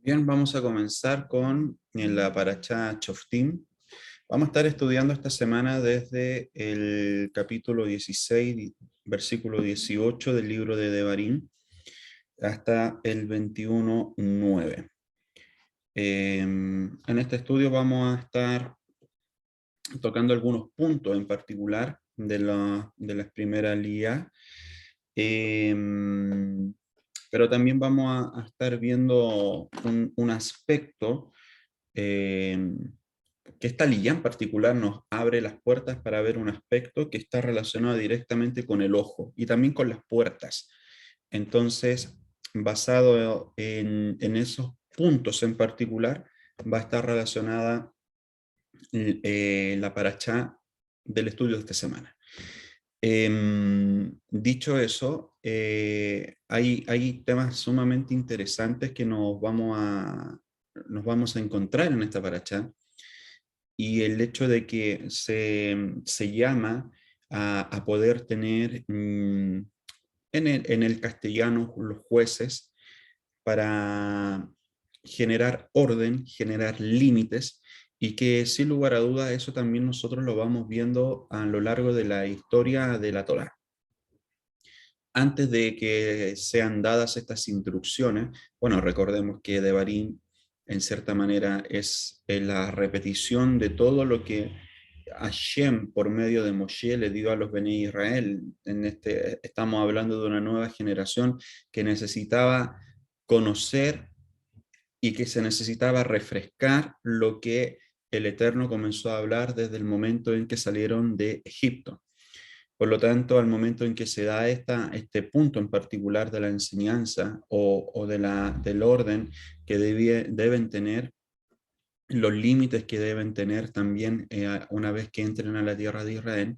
Bien, vamos a comenzar con la Parashá Shoftim. Vamos a estar estudiando esta semana desde el capítulo 16, versículo 18 del libro de Devarim, hasta el 21:9. En este estudio vamos a estar tocando algunos puntos en particular de las primeras líneas. Pero también vamos a estar viendo un aspecto eh, que esta lilla en particular nos abre las puertas para ver un aspecto que está relacionado directamente con el ojo y también con las puertas. Entonces, basado en esos puntos en particular, va a estar relacionada la parashá del estudio de esta semana. Dicho eso, hay temas sumamente interesantes que nos vamos a encontrar en esta parashá, y el hecho de que se llama a poder tener en el castellano los jueces para generar orden, generar límites, y que sin lugar a dudas eso también nosotros lo vamos viendo a lo largo de la historia de la Torá. Antes de que sean dadas estas instrucciones, bueno, recordemos que Devarim en cierta manera es la repetición de todo lo que Hashem por medio de Moshe le dio a los Bnei Israel. Estamos hablando de una nueva generación que necesitaba conocer y que se necesitaba refrescar lo que el Eterno comenzó a hablar desde el momento en que salieron de Egipto. Por lo tanto, al momento en que se da este punto en particular de la enseñanza o del orden que deben tener, los límites que deben tener también una vez que entren a la tierra de Israel,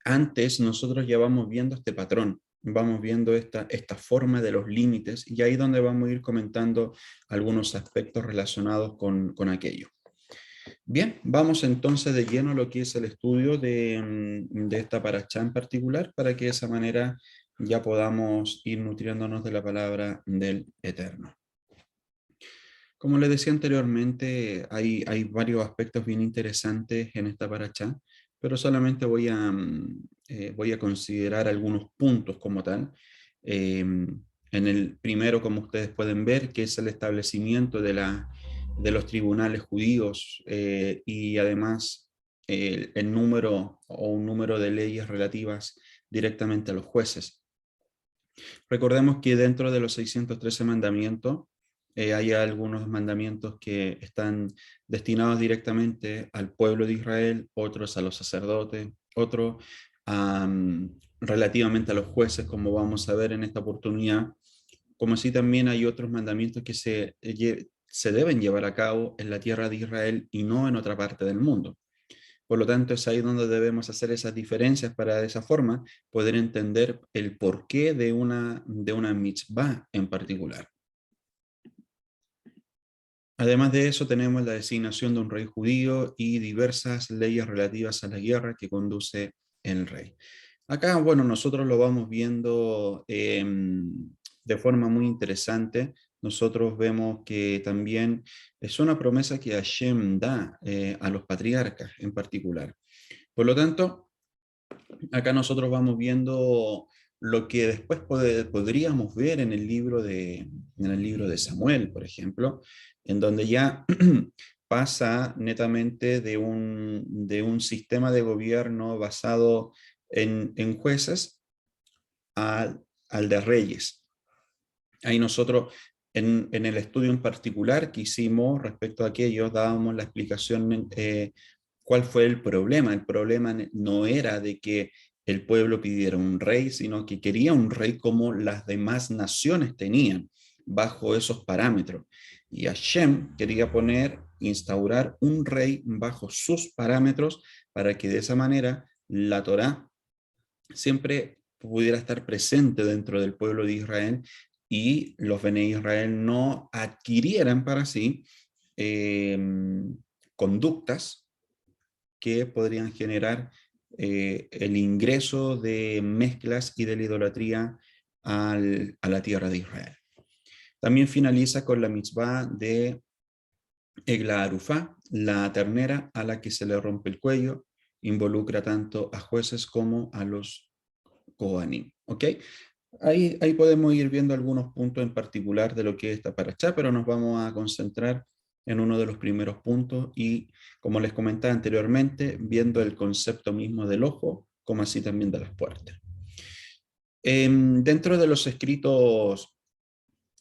antes nosotros ya vamos viendo este patrón, vamos viendo esta forma de los límites, y ahí es donde vamos a ir comentando algunos aspectos relacionados con aquello. Bien, vamos entonces de lleno a lo que es el estudio de esta parashá en particular, para que de esa manera ya podamos ir nutriéndonos de la palabra del Eterno. Como les decía anteriormente, hay varios aspectos bien interesantes en esta parashá, pero solamente voy a considerar algunos puntos como tal. En el primero, como ustedes pueden ver, que es el establecimiento de los tribunales judíos, y además el número o un número de leyes relativas directamente a los jueces. Recordemos que dentro de los 613 mandamientos hay algunos mandamientos que están destinados directamente al pueblo de Israel, otros a los sacerdotes, otros relativamente a los jueces, como vamos a ver en esta oportunidad, como así también hay otros mandamientos que se deben llevar a cabo en la tierra de Israel y no en otra parte del mundo. Por lo tanto, es ahí donde debemos hacer esas diferencias para de esa forma poder entender el porqué de una mitzvah en particular. Además de eso, tenemos la designación de un rey judío y diversas leyes relativas a la guerra que conduce el rey. Acá, bueno, nosotros lo vamos viendo de forma muy interesante. Nosotros vemos que también es una promesa que Hashem da a los patriarcas en particular. Por lo tanto, acá nosotros vamos viendo lo que después podríamos ver en el libro de Samuel, por ejemplo, en donde ya pasa netamente de un sistema de gobierno basado en jueces al de reyes. Ahí nosotros, en el estudio en particular que hicimos respecto a aquello, dábamos la explicación cuál fue el problema. El problema no era de que el pueblo pidiera un rey, sino que quería un rey como las demás naciones tenían, bajo esos parámetros. Y Hashem quería instaurar un rey bajo sus parámetros, para que de esa manera la Torá siempre pudiera estar presente dentro del pueblo de Israel, y los Bene Israel no adquirieran para sí eh, conductas que podrían generar el ingreso de mezclas y de la idolatría a la tierra de Israel. También finaliza con la mitzvah de Egla Arufá, la ternera a la que se le rompe el cuello, involucra tanto a jueces como a los Kohanim. ¿Ok? Ahí podemos ir viendo algunos puntos en particular de lo que es esta parashá, pero nos vamos a concentrar en uno de los primeros puntos y, como les comentaba anteriormente, viendo el concepto mismo del ojo, como así también de las puertas. Dentro de los escritos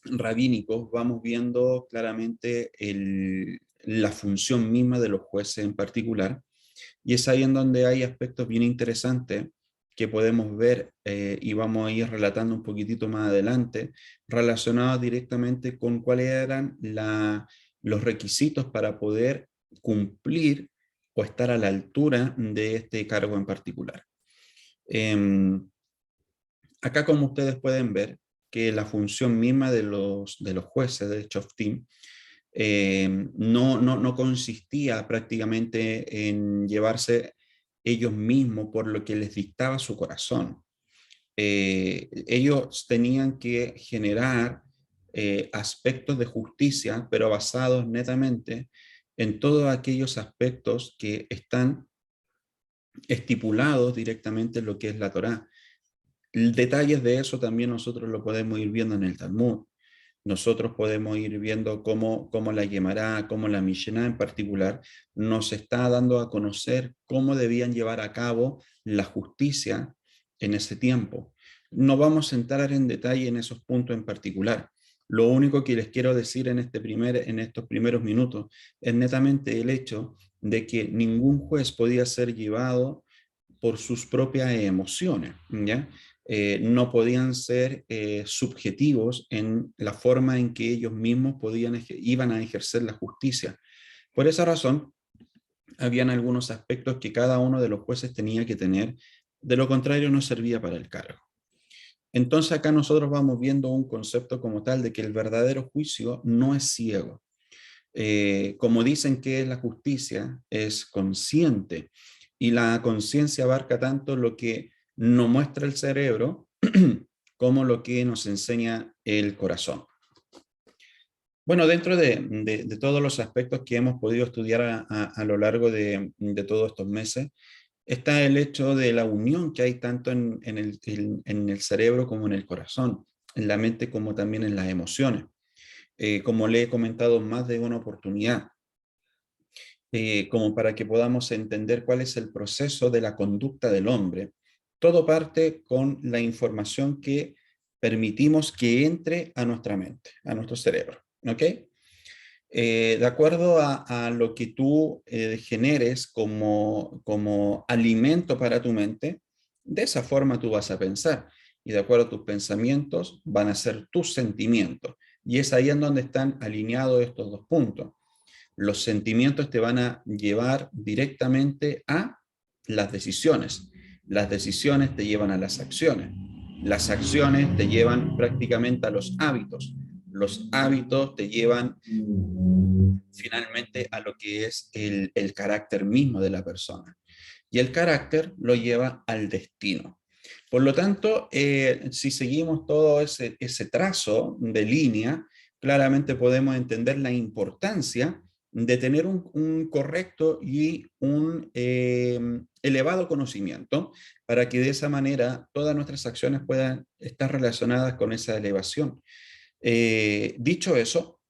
rabínicos vamos viendo claramente la función misma de los jueces en particular, y es ahí en donde hay aspectos bien interesantes que podemos ver y vamos a ir relatando un poquitito más adelante, relacionados directamente con cuáles eran los requisitos para poder cumplir o estar a la altura de este cargo en particular. Acá, como ustedes pueden ver, que la función misma de los jueces de Shoftim no consistía prácticamente en llevarse ellos mismos por lo que les dictaba su corazón. Ellos tenían que generar aspectos de justicia, pero basados netamente en todos aquellos aspectos que están estipulados directamente en lo que es la Torá. Detalles de eso también nosotros lo podemos ir viendo en el Talmud. Nosotros podemos ir viendo cómo la Gemara, cómo la Mishnah en particular, nos está dando a conocer cómo debían llevar a cabo la justicia en ese tiempo. No vamos a entrar en detalle en esos puntos en particular. Lo único que les quiero decir en estos primeros minutos es netamente el hecho de que ningún juez podía ser llevado por sus propias emociones, ¿ya? No podían ser subjetivos en la forma en que ellos mismos iban a ejercer la justicia. Por esa razón, habían algunos aspectos que cada uno de los jueces tenía que tener, de lo contrario no servía para el cargo. Entonces acá nosotros vamos viendo un concepto como tal de que el verdadero juicio no es ciego. Como dicen que es la justicia, es consciente, y la conciencia abarca tanto lo que nos muestra el cerebro como lo que nos enseña el corazón. Bueno, dentro de todos los aspectos que hemos podido estudiar a lo largo de todos estos meses, está el hecho de la unión que hay tanto en el cerebro como en el corazón, en la mente como también en las emociones. Como le he comentado más de una oportunidad, como para que podamos entender cuál es el proceso de la conducta del hombre. Todo parte con la información que permitimos que entre a nuestra mente, a nuestro cerebro. ¿Ok? De acuerdo a lo que tú generes como alimento para tu mente, de esa forma tú vas a pensar. Y de acuerdo a tus pensamientos van a ser tus sentimientos. Y es ahí en donde están alineados estos dos puntos. Los sentimientos te van a llevar directamente a las decisiones. Las decisiones te llevan a las acciones. Las acciones te llevan prácticamente a los hábitos. Los hábitos te llevan finalmente a lo que es el carácter mismo de la persona. Y el carácter lo lleva al destino. Por lo tanto, si seguimos todo ese trazo de línea, claramente podemos entender la importancia de tener un correcto y un elevado conocimiento para que de esa manera todas nuestras acciones puedan estar relacionadas con esa elevación. Dicho eso,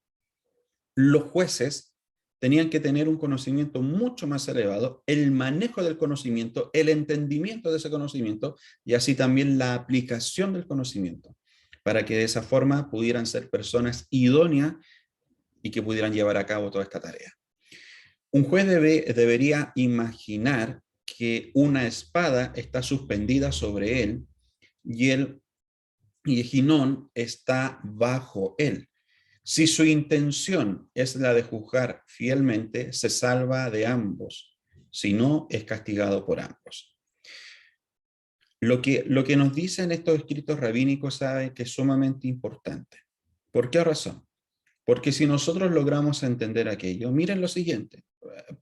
los jueces tenían que tener un conocimiento mucho más elevado, el manejo del conocimiento, el entendimiento de ese conocimiento y así también la aplicación del conocimiento, para que de esa forma pudieran ser personas idóneas y que pudieran llevar a cabo toda esta tarea. Un juez debería imaginar que una espada está suspendida sobre él y el Ginón está bajo él. Si su intención es la de juzgar fielmente, se salva de ambos. Si no, es castigado por ambos. Lo que nos dicen estos escritos rabínicos sabe que es sumamente importante. ¿Por qué razón? Porque si nosotros logramos entender aquello, miren lo siguiente,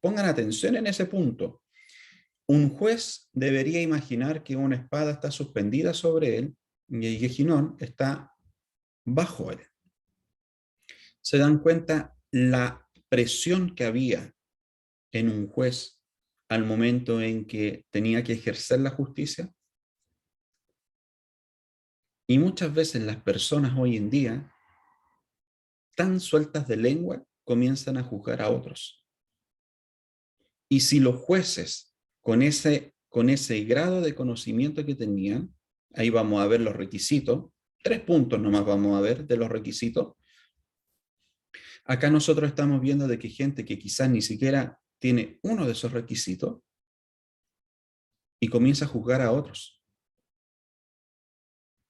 pongan atención en ese punto. Un juez debería imaginar que una espada está suspendida sobre él y el Ginón está bajo él. se dan cuenta la presión que había en un juez al momento en que tenía que ejercer la justicia. Y muchas veces las personas hoy en día, tan sueltas de lengua, comienzan a juzgar a otros. Y si los jueces, con ese grado de conocimiento que tenían, ahí vamos a ver los requisitos, 3 puntos nomás vamos a ver de los requisitos. Acá nosotros estamos viendo de que gente que quizás ni siquiera tiene uno de esos requisitos y comienza a juzgar a otros.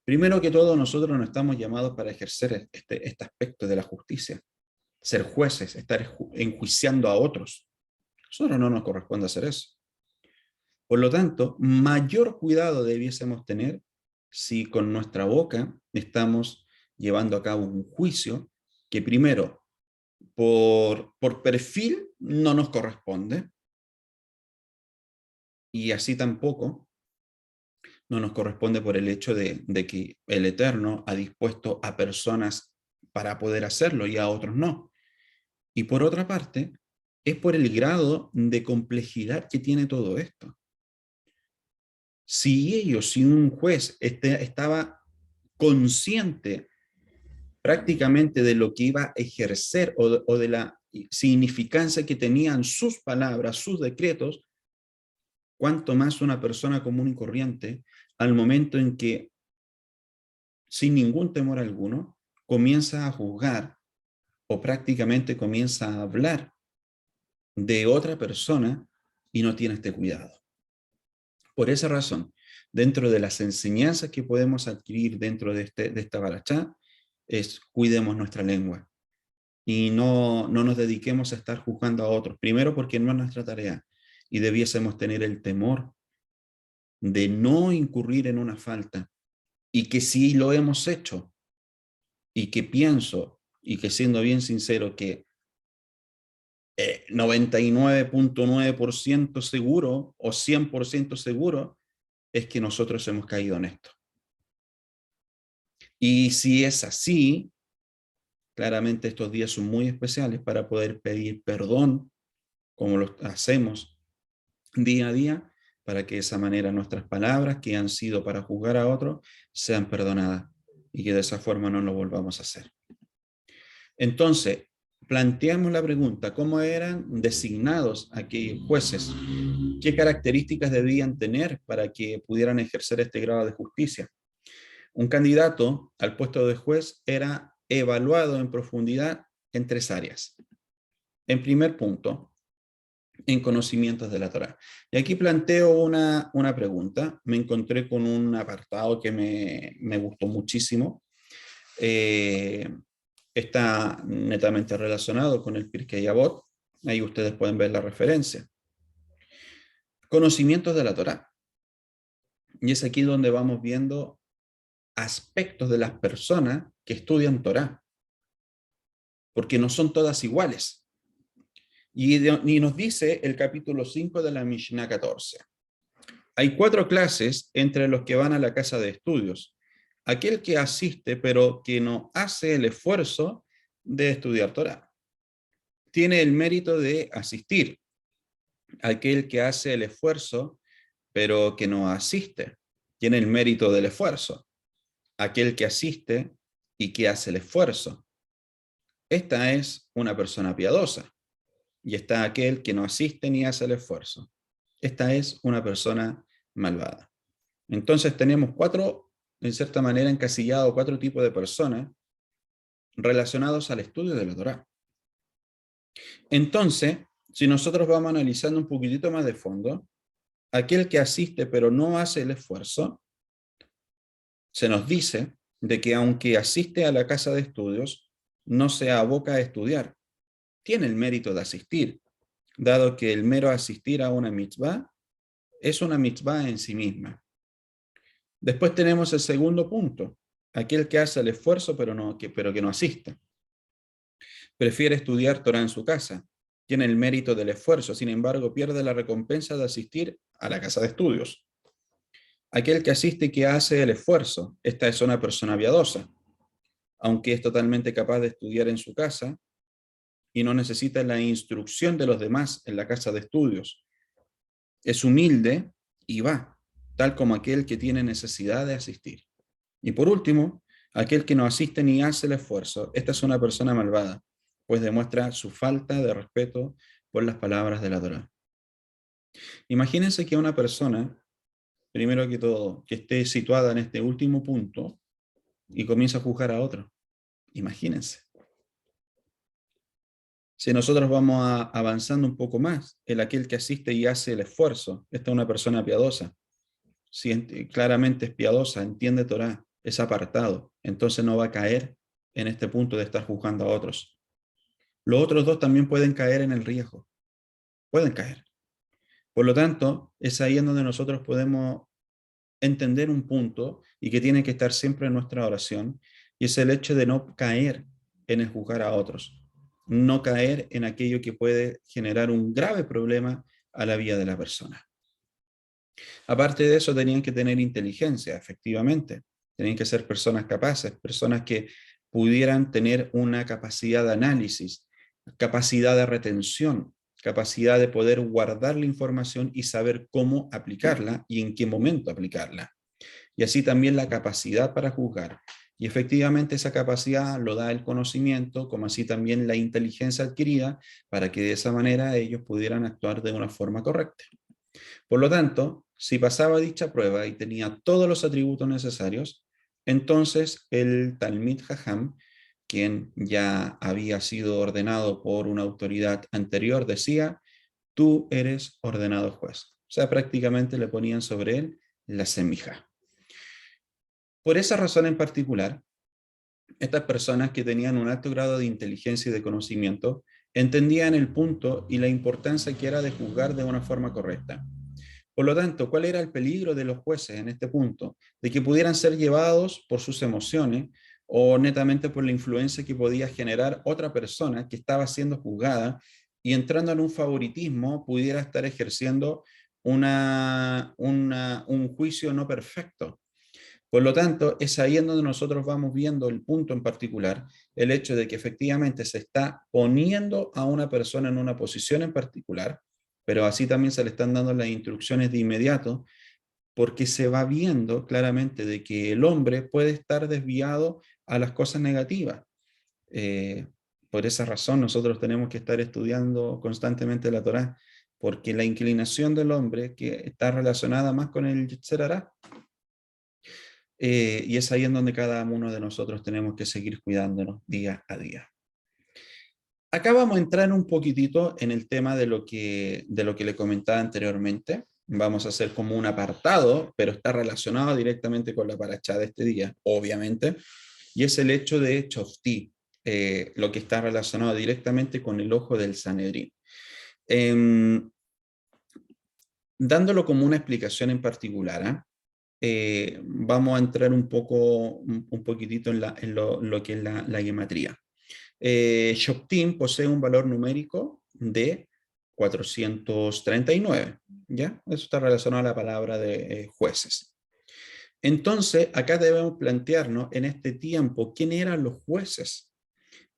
Primero que todo, nosotros no estamos llamados para ejercer este aspecto de la justicia, ser jueces, estar enjuiciando a otros. A nosotros no nos corresponde hacer eso. Por lo tanto, mayor cuidado debiésemos tener si con nuestra boca estamos llevando a cabo un juicio que primero, por perfil, no nos corresponde, y así tampoco no nos corresponde por el hecho de que el Eterno ha dispuesto a personas para poder hacerlo y a otros no. Y por otra parte, es por el grado de complejidad que tiene todo esto. Si un juez estaba consciente prácticamente de lo que iba a ejercer o de la significancia que tenían sus palabras, sus decretos, cuanto más una persona común y corriente, al momento en que, sin ningún temor alguno, comienza a juzgar o prácticamente comienza a hablar de otra persona y no tiene este cuidado. Por esa razón, dentro de las enseñanzas que podemos adquirir dentro de esta barachá, es cuidemos nuestra lengua y no nos dediquemos a estar juzgando a otros. Primero porque no es nuestra tarea y debiésemos tener el temor de no incurrir en una falta, y que si lo hemos hecho, y que pienso, y que siendo bien sincero, que 99.9% seguro o 100% seguro es que nosotros hemos caído en esto. Y si es así, claramente estos días son muy especiales para poder pedir perdón, como lo hacemos día a día, para que de esa manera nuestras palabras que han sido para juzgar a otros sean perdonadas y que de esa forma no lo volvamos a hacer. Entonces, planteamos la pregunta: ¿cómo eran designados aquellos jueces? ¿Qué características debían tener para que pudieran ejercer este grado de justicia? Un candidato al puesto de juez era evaluado en profundidad en 3 áreas. En primer punto, en conocimientos de la Torá. Y aquí planteo una pregunta. Me encontré con un apartado que me gustó muchísimo. Está netamente relacionado con el Pirkei Avot. Ahí ustedes pueden ver la referencia. Conocimientos de la Torá. Y es aquí donde vamos viendo aspectos de las personas que estudian Torá, porque no son todas iguales. Y nos dice el capítulo 5 de la Mishnah 14. Hay 4 clases entre los que van a la casa de estudios: aquel que asiste pero que no hace el esfuerzo de estudiar Torá. Tiene el mérito de asistir. Aquel que hace el esfuerzo pero que no asiste, tiene el mérito del esfuerzo. Aquel que asiste y que hace el esfuerzo, esta es una persona piadosa. Y está aquel que no asiste ni hace el esfuerzo, esta es una persona malvada. Entonces tenemos 4, en cierta manera encasillados, 4 tipos de personas relacionados al estudio de la Torá. Entonces, si nosotros vamos analizando un poquitito más de fondo, aquel que asiste pero no hace el esfuerzo, se nos dice de que aunque asiste a la casa de estudios, no se aboca a estudiar. Tiene el mérito de asistir, dado que el mero asistir a una mitzvah es una mitzvah en sí misma. Después tenemos el segundo punto: aquel que hace el esfuerzo pero que no asiste. Prefiere estudiar Torah en su casa. Tiene el mérito del esfuerzo, sin embargo, pierde la recompensa de asistir a la casa de estudios. Aquel que asiste y que hace el esfuerzo, esta es una persona piadosa. aunque es totalmente capaz de estudiar en su casa y no necesita la instrucción de los demás en la casa de estudios. Es humilde y va, tal como aquel que tiene necesidad de asistir. Y por último, aquel que no asiste ni hace el esfuerzo. Esta es una persona malvada, pues demuestra su falta de respeto por las palabras de la Torá. Imagínense que una persona, primero que todo, que esté situada en este último punto y comienza a juzgar a otro. Imagínense. Si nosotros vamos avanzando un poco más, el aquel que asiste y hace el esfuerzo, esta es una persona piadosa. Si claramente es piadosa, entiende Torá, es apartado, entonces no va a caer en este punto de estar juzgando a otros. Los otros dos también pueden caer en el riesgo, pueden caer. Por lo tanto, es ahí en donde nosotros podemos entender un punto y que tiene que estar siempre en nuestra oración, y es el hecho de no caer en el juzgar a otros, no caer en aquello que puede generar un grave problema a la vida de la persona. Aparte de eso, tenían que tener inteligencia, efectivamente. Tenían que ser personas capaces, personas que pudieran tener una capacidad de análisis, capacidad de retención, capacidad de poder guardar la información y saber cómo aplicarla y en qué momento aplicarla. Y así también la capacidad para juzgar. Y efectivamente esa capacidad lo da el conocimiento, como así también la inteligencia adquirida, para que de esa manera ellos pudieran actuar de una forma correcta. Por lo tanto, si pasaba dicha prueba y tenía todos los atributos necesarios, entonces el Talmid Jajam, quien ya había sido ordenado por una autoridad anterior, decía: tú eres ordenado juez. O sea, prácticamente le ponían sobre él la semija. Por esa razón en particular, estas personas que tenían un alto grado de inteligencia y de conocimiento entendían el punto y la importancia que era de juzgar de una forma correcta. Por lo tanto, ¿cuál era el peligro de los jueces en este punto? De que pudieran ser llevados por sus emociones o netamente por la influencia que podía generar otra persona que estaba siendo juzgada, y entrando en un favoritismo pudiera estar ejerciendo un juicio no perfecto. Por lo tanto, es ahí en donde nosotros vamos viendo el punto en particular, el hecho de que efectivamente se está poniendo a una persona en una posición en particular, pero así también se le están dando las instrucciones de inmediato, porque se va viendo claramente de que el hombre puede estar desviado a las cosas negativas. Eh, por esa razón nosotros tenemos que estar estudiando constantemente la Torá, porque la inclinación del hombre que está relacionada más con el Yetzer Hará, y es ahí en donde cada uno de nosotros tenemos que seguir cuidándonos día a día. Acá vamos a entrar un poquitito en el tema de lo que le comentaba anteriormente. Vamos a hacer como un apartado, pero está relacionado directamente con la parashá de este día, obviamente, y es el hecho de Choftí, lo que está relacionado directamente con el ojo del Sanedrín. Dándolo como una explicación en particular, vamos a entrar un poquitito en lo que es la gematría. Shoptin posee un valor numérico de 439, ¿ya? Eso está relacionado a la palabra de jueces. Entonces, acá debemos plantearnos en este tiempo quién eran los jueces.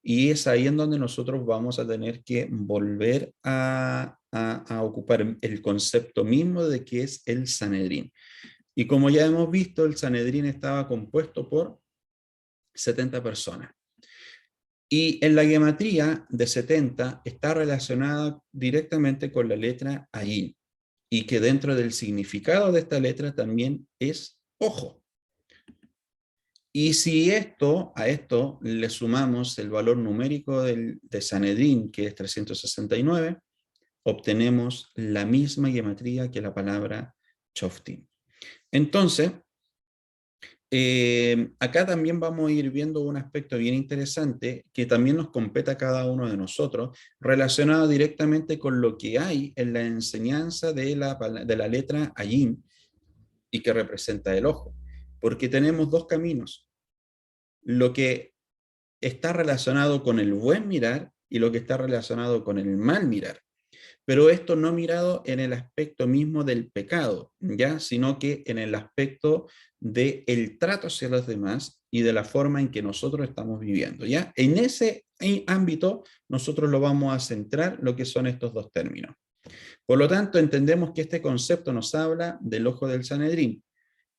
Y es ahí en donde nosotros vamos a tener que volver a ocupar el concepto mismo de que es el Sanedrín. Y como ya hemos visto, el Sanedrín estaba compuesto por 70 personas. Y en la gematría de 70 está relacionada directamente con la letra Ayin, y que dentro del significado de esta letra también es ojo. Y si a esto le sumamos el valor numérico de Sanedrín, que es 369, obtenemos la misma gematría que la palabra Choftim. Entonces, acá también vamos a ir viendo un aspecto bien interesante que también nos compete a cada uno de nosotros, relacionado directamente con lo que hay en la enseñanza de la letra Ayin, y que representa el ojo. Porque tenemos dos caminos: lo que está relacionado con el buen mirar y lo que está relacionado con el mal mirar. pero esto no mirado en el aspecto mismo del pecado, ¿ya? Sino que en el aspecto del trato hacia los demás y de la forma en que nosotros estamos viviendo, ¿ya? En ese ámbito nosotros lo vamos a centrar lo que son estos dos términos. Por lo tanto, entendemos que este concepto nos habla del ojo del Sanedrín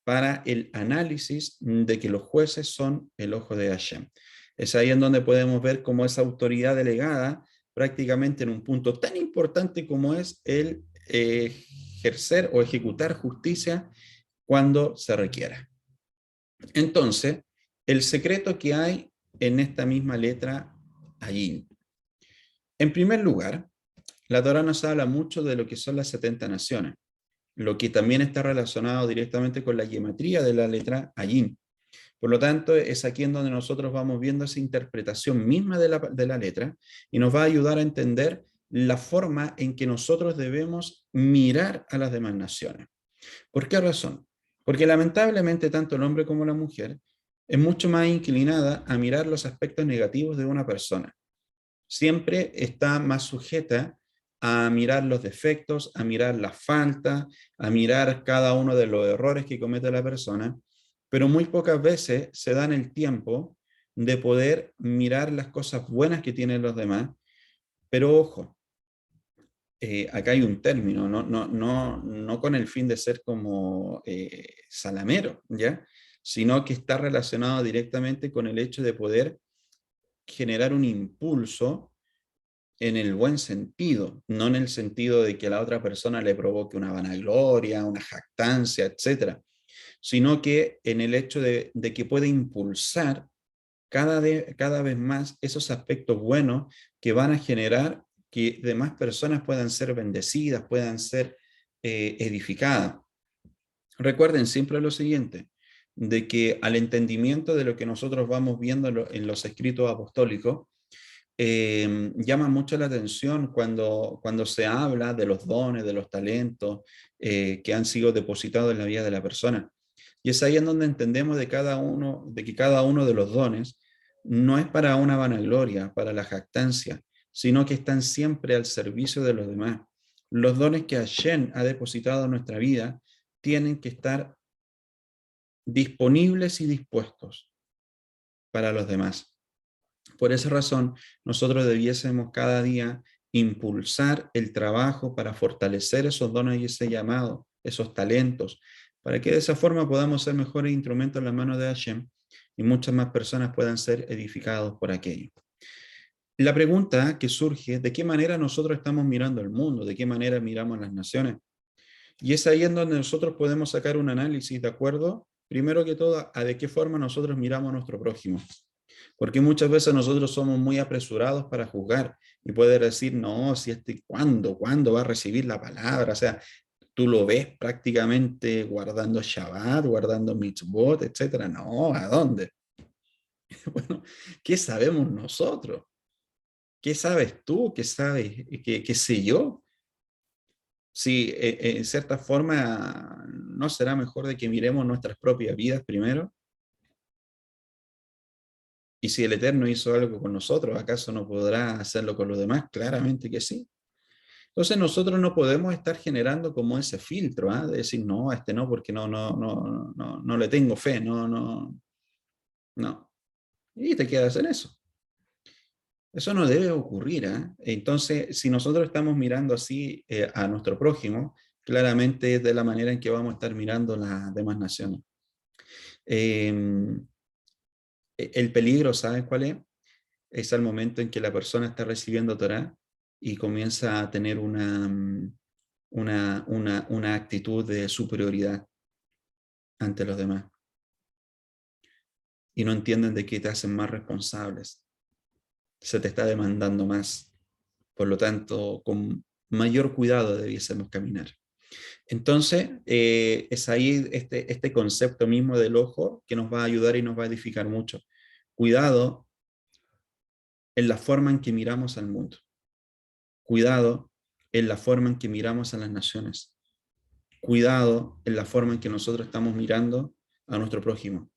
para el análisis de que los jueces son el ojo de Hashem. Es ahí en donde podemos ver cómo esa autoridad delegada prácticamente en un punto tan importante como es el ejercer o ejecutar justicia cuando se requiera. Entonces, el secreto que hay en esta misma letra allí. En primer lugar, la Torá nos habla mucho de lo que son las 70 naciones, lo que también está relacionado directamente con la gematría de la letra Ayin. Por lo tanto, es aquí en donde nosotros vamos viendo esa interpretación misma de la letra y nos va a ayudar a entender la forma en que nosotros debemos mirar a las demás naciones. ¿Por qué razón? Porque lamentablemente tanto el hombre como la mujer es mucho más inclinada a mirar los aspectos negativos de una persona. Siempre está más sujeta a mirar los defectos, a mirar las faltas, a mirar cada uno de los errores que comete la persona, pero muy pocas veces se dan el tiempo de poder mirar las cosas buenas que tienen los demás. Pero ojo, acá hay un término, no con el fin de ser como salamero, ¿ya? Sino que está relacionado directamente con el hecho de poder generar un impulso en el buen sentido, no en el sentido de que a la otra persona le provoque una vanagloria, una jactancia, etcétera, sino que en el hecho de que puede impulsar cada vez más esos aspectos buenos que van a generar que demás personas puedan ser bendecidas, puedan ser edificadas. Recuerden siempre lo siguiente, de que al entendimiento de lo que nosotros vamos viendo en los escritos apostólicos, llama mucho la atención cuando se habla de los dones, de los talentos que han sido depositados en la vida de la persona. Y es ahí en donde entendemos de que cada uno de los dones no es para una vanagloria, para la jactancia, sino que están siempre al servicio de los demás. Los dones que Hashem ha depositado en nuestra vida tienen que estar disponibles y dispuestos para los demás. Por esa razón, nosotros debiésemos cada día impulsar el trabajo para fortalecer esos dones y ese llamado, esos talentos, para que de esa forma podamos ser mejores instrumentos en las manos de Hashem y muchas más personas puedan ser edificados por aquello. La pregunta que surge, ¿de qué manera nosotros estamos mirando el mundo? ¿De qué manera miramos las naciones? Y es ahí en donde nosotros podemos sacar un análisis de acuerdo, primero que todo, a de qué forma nosotros miramos a nuestro prójimo. Porque muchas veces nosotros somos muy apresurados para juzgar y poder decir, no, si ¿cuándo va a recibir la palabra? O sea, tú lo ves prácticamente guardando Shabbat, guardando mitzvot, etcétera. No, ¿a dónde? Bueno, ¿qué sabemos nosotros? ¿Qué sabes tú? ¿Qué sabes? ¿Qué sé yo? Si en cierta forma no será mejor de que miremos nuestras propias vidas primero. Y si el Eterno hizo algo con nosotros, ¿acaso no podrá hacerlo con los demás? Claramente que sí. Entonces nosotros no podemos estar generando como ese filtro, ¿ah? De decir, no, a este no, porque no le tengo fe, no. Y te quedas en eso. Eso no debe ocurrir, ¿ah? Entonces, si nosotros estamos mirando así a nuestro prójimo, claramente es de la manera en que vamos a estar mirando las demás naciones. El peligro, ¿sabes cuál es? Es al momento en que la persona está recibiendo Torah y comienza a tener una actitud de superioridad ante los demás. Y no entienden de qué te hacen más responsables. Se te está demandando más. Por lo tanto, con mayor cuidado debiésemos caminar. Entonces, es ahí este concepto mismo del ojo que nos va a ayudar y nos va a edificar mucho. Cuidado en la forma en que miramos al mundo. Cuidado en la forma en que miramos a las naciones. Cuidado en la forma en que nosotros estamos mirando a nuestro prójimo.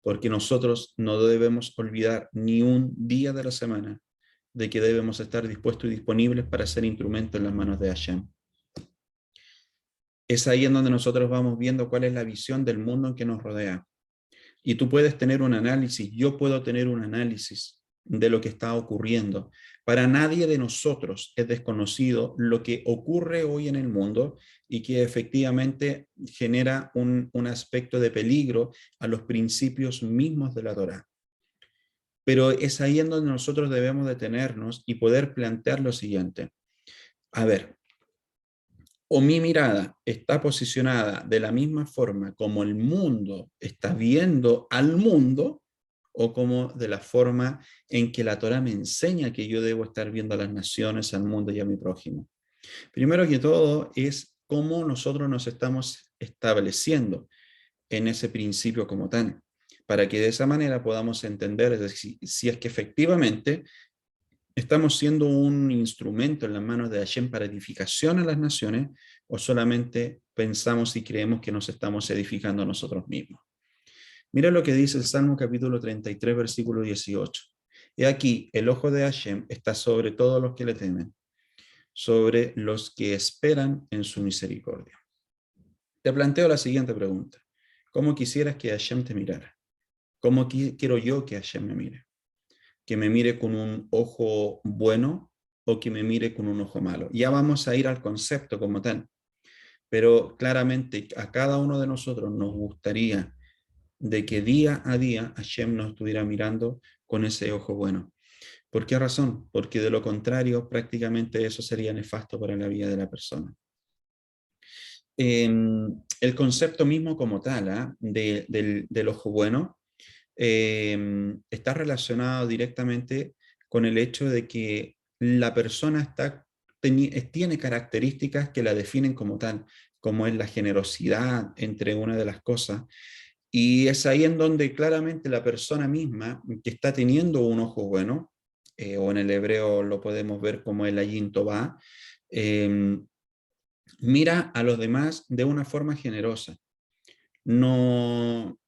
Porque nosotros no debemos olvidar ni un día de la semana de que debemos estar dispuestos y disponibles para ser instrumentos en las manos de Hashem. Es ahí en donde nosotros vamos viendo cuál es la visión del mundo en que nos rodea. Y tú puedes tener un análisis, yo puedo tener un análisis de lo que está ocurriendo. Para nadie de nosotros es desconocido lo que ocurre hoy en el mundo y que efectivamente genera un aspecto de peligro a los principios mismos de la Torá. Pero es ahí en donde nosotros debemos detenernos y poder plantear lo siguiente. A ver, o mi mirada está posicionada de la misma forma como el mundo está viendo al mundo, o como de la forma en que la Torá me enseña que yo debo estar viendo a las naciones, al mundo y a mi prójimo. Primero que todo es cómo nosotros nos estamos estableciendo en ese principio como tal, para que de esa manera podamos entender si es que efectivamente ¿estamos siendo un instrumento en las manos de Hashem para edificación a las naciones o solamente pensamos y creemos que nos estamos edificando a nosotros mismos? Mira lo que dice el Salmo capítulo 33, versículo 18. He aquí, el ojo de Hashem está sobre todos los que le temen, sobre los que esperan en su misericordia. Te planteo la siguiente pregunta. ¿Cómo quisieras que Hashem te mirara? ¿Cómo quiero yo que Hashem me mire? ¿Que me mire con un ojo bueno o que me mire con un ojo malo? Ya vamos a ir al concepto como tal, pero claramente a cada uno de nosotros nos gustaría de que día a día Hashem nos estuviera mirando con ese ojo bueno. ¿Por qué razón? Porque de lo contrario prácticamente eso sería nefasto para la vida de la persona. El concepto mismo como tal, del ojo bueno, está relacionado directamente con el hecho de que la persona tiene características que la definen como tal, como es la generosidad entre una de las cosas. Y es ahí en donde claramente la persona misma que está teniendo un ojo bueno, o en el hebreo lo podemos ver como el ayin tová, mira a los demás de una forma generosa. No,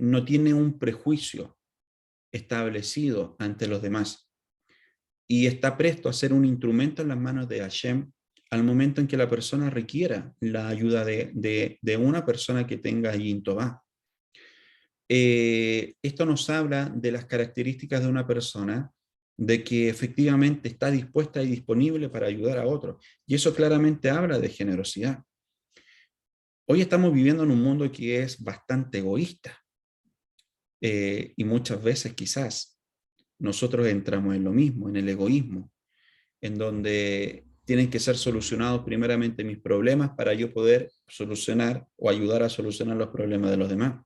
no tiene un prejuicio establecido ante los demás y está presto a ser un instrumento en las manos de Hashem al momento en que la persona requiera la ayuda de una persona que tenga Yin Tová. Esto nos habla de las características de una persona, de que efectivamente está dispuesta y disponible para ayudar a otros. Y eso claramente habla de generosidad. Hoy estamos viviendo en un mundo que es bastante egoísta, y muchas veces quizás nosotros entramos en lo mismo, en el egoísmo, en donde tienen que ser solucionados primeramente mis problemas para yo poder solucionar o ayudar a solucionar los problemas de los demás.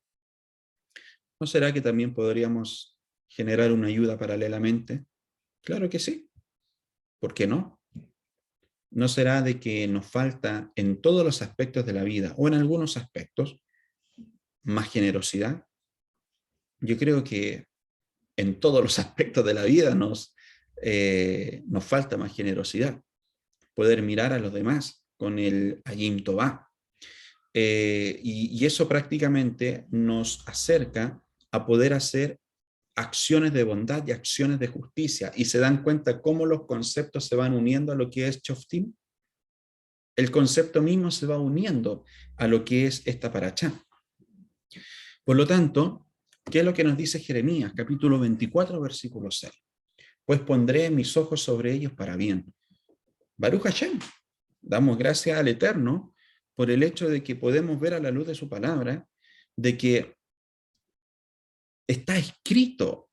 ¿No será que también podríamos generar una ayuda paralelamente? Claro que sí. ¿Por qué no? ¿No será de que nos falta en todos los aspectos de la vida o en algunos aspectos más generosidad? Yo creo que en todos los aspectos de la vida nos falta más generosidad. Poder mirar a los demás con el Ayim Tová. Y eso prácticamente nos acerca a poder hacer acciones de bondad y acciones de justicia. Y se dan cuenta cómo los conceptos se van uniendo a lo que es Shoftim. El concepto mismo se va uniendo a lo que es esta parachá. Por lo tanto, ¿qué es lo que nos dice Jeremías, capítulo 24, versículo 6? Pues pondré mis ojos sobre ellos para bien. Baruch Hashem. Damos gracias al Eterno por el hecho de que podemos ver a la luz de su palabra, de que está escrito,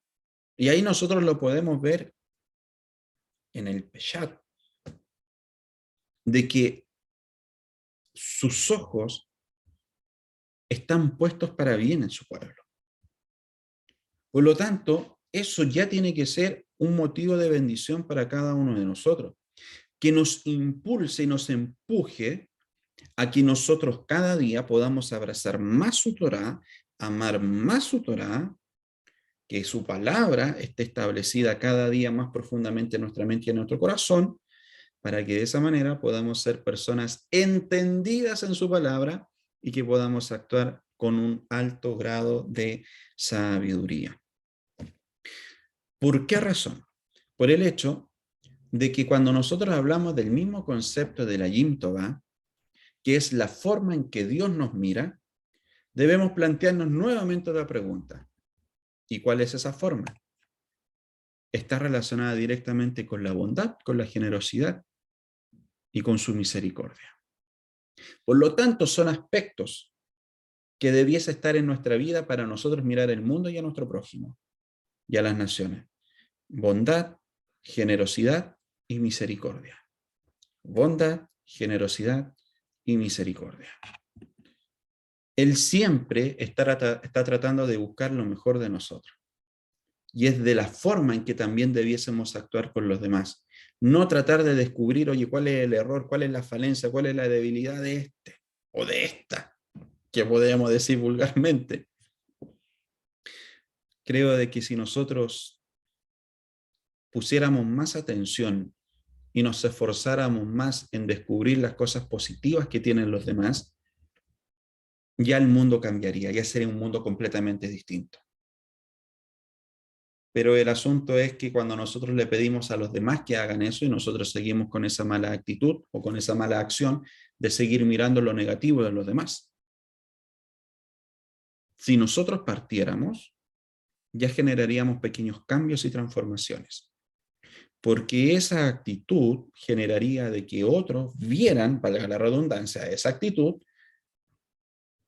y ahí nosotros lo podemos ver en el Peshat, de que sus ojos están puestos para bien en su pueblo. Por lo tanto, eso ya tiene que ser un motivo de bendición para cada uno de nosotros, que nos impulse y nos empuje a que nosotros cada día podamos abrazar más su Torá, amar más su Torá, que su palabra esté establecida cada día más profundamente en nuestra mente y en nuestro corazón, para que de esa manera podamos ser personas entendidas en su palabra y que podamos actuar con un alto grado de sabiduría. ¿Por qué razón? por el hecho de que cuando nosotros hablamos del mismo concepto de la Yim Tová, que es la forma en que Dios nos mira, debemos plantearnos nuevamente la pregunta: ¿y cuál es esa forma? Está relacionada directamente con la bondad, con la generosidad y con su misericordia. Por lo tanto, son aspectos que debiese estar en nuestra vida para nosotros mirar el mundo y a nuestro prójimo y a las naciones. Bondad, generosidad y misericordia. Bondad, generosidad y misericordia. Él siempre está tratando de buscar lo mejor de nosotros. Y es de la forma en que también debiésemos actuar con los demás. No tratar de descubrir, oye, cuál es el error, cuál es la falencia, cuál es la debilidad de este o de esta, que podríamos decir vulgarmente. Creo de que si nosotros pusiéramos más atención y nos esforzáramos más en descubrir las cosas positivas que tienen los demás, ya el mundo cambiaría, ya sería un mundo completamente distinto. Pero el asunto es que cuando nosotros le pedimos a los demás que hagan eso y nosotros seguimos con esa mala actitud o con esa mala acción de seguir mirando lo negativo de los demás. Si nosotros partiéramos, ya generaríamos pequeños cambios y transformaciones. Porque esa actitud generaría de que otros vieran, valga la redundancia, esa actitud,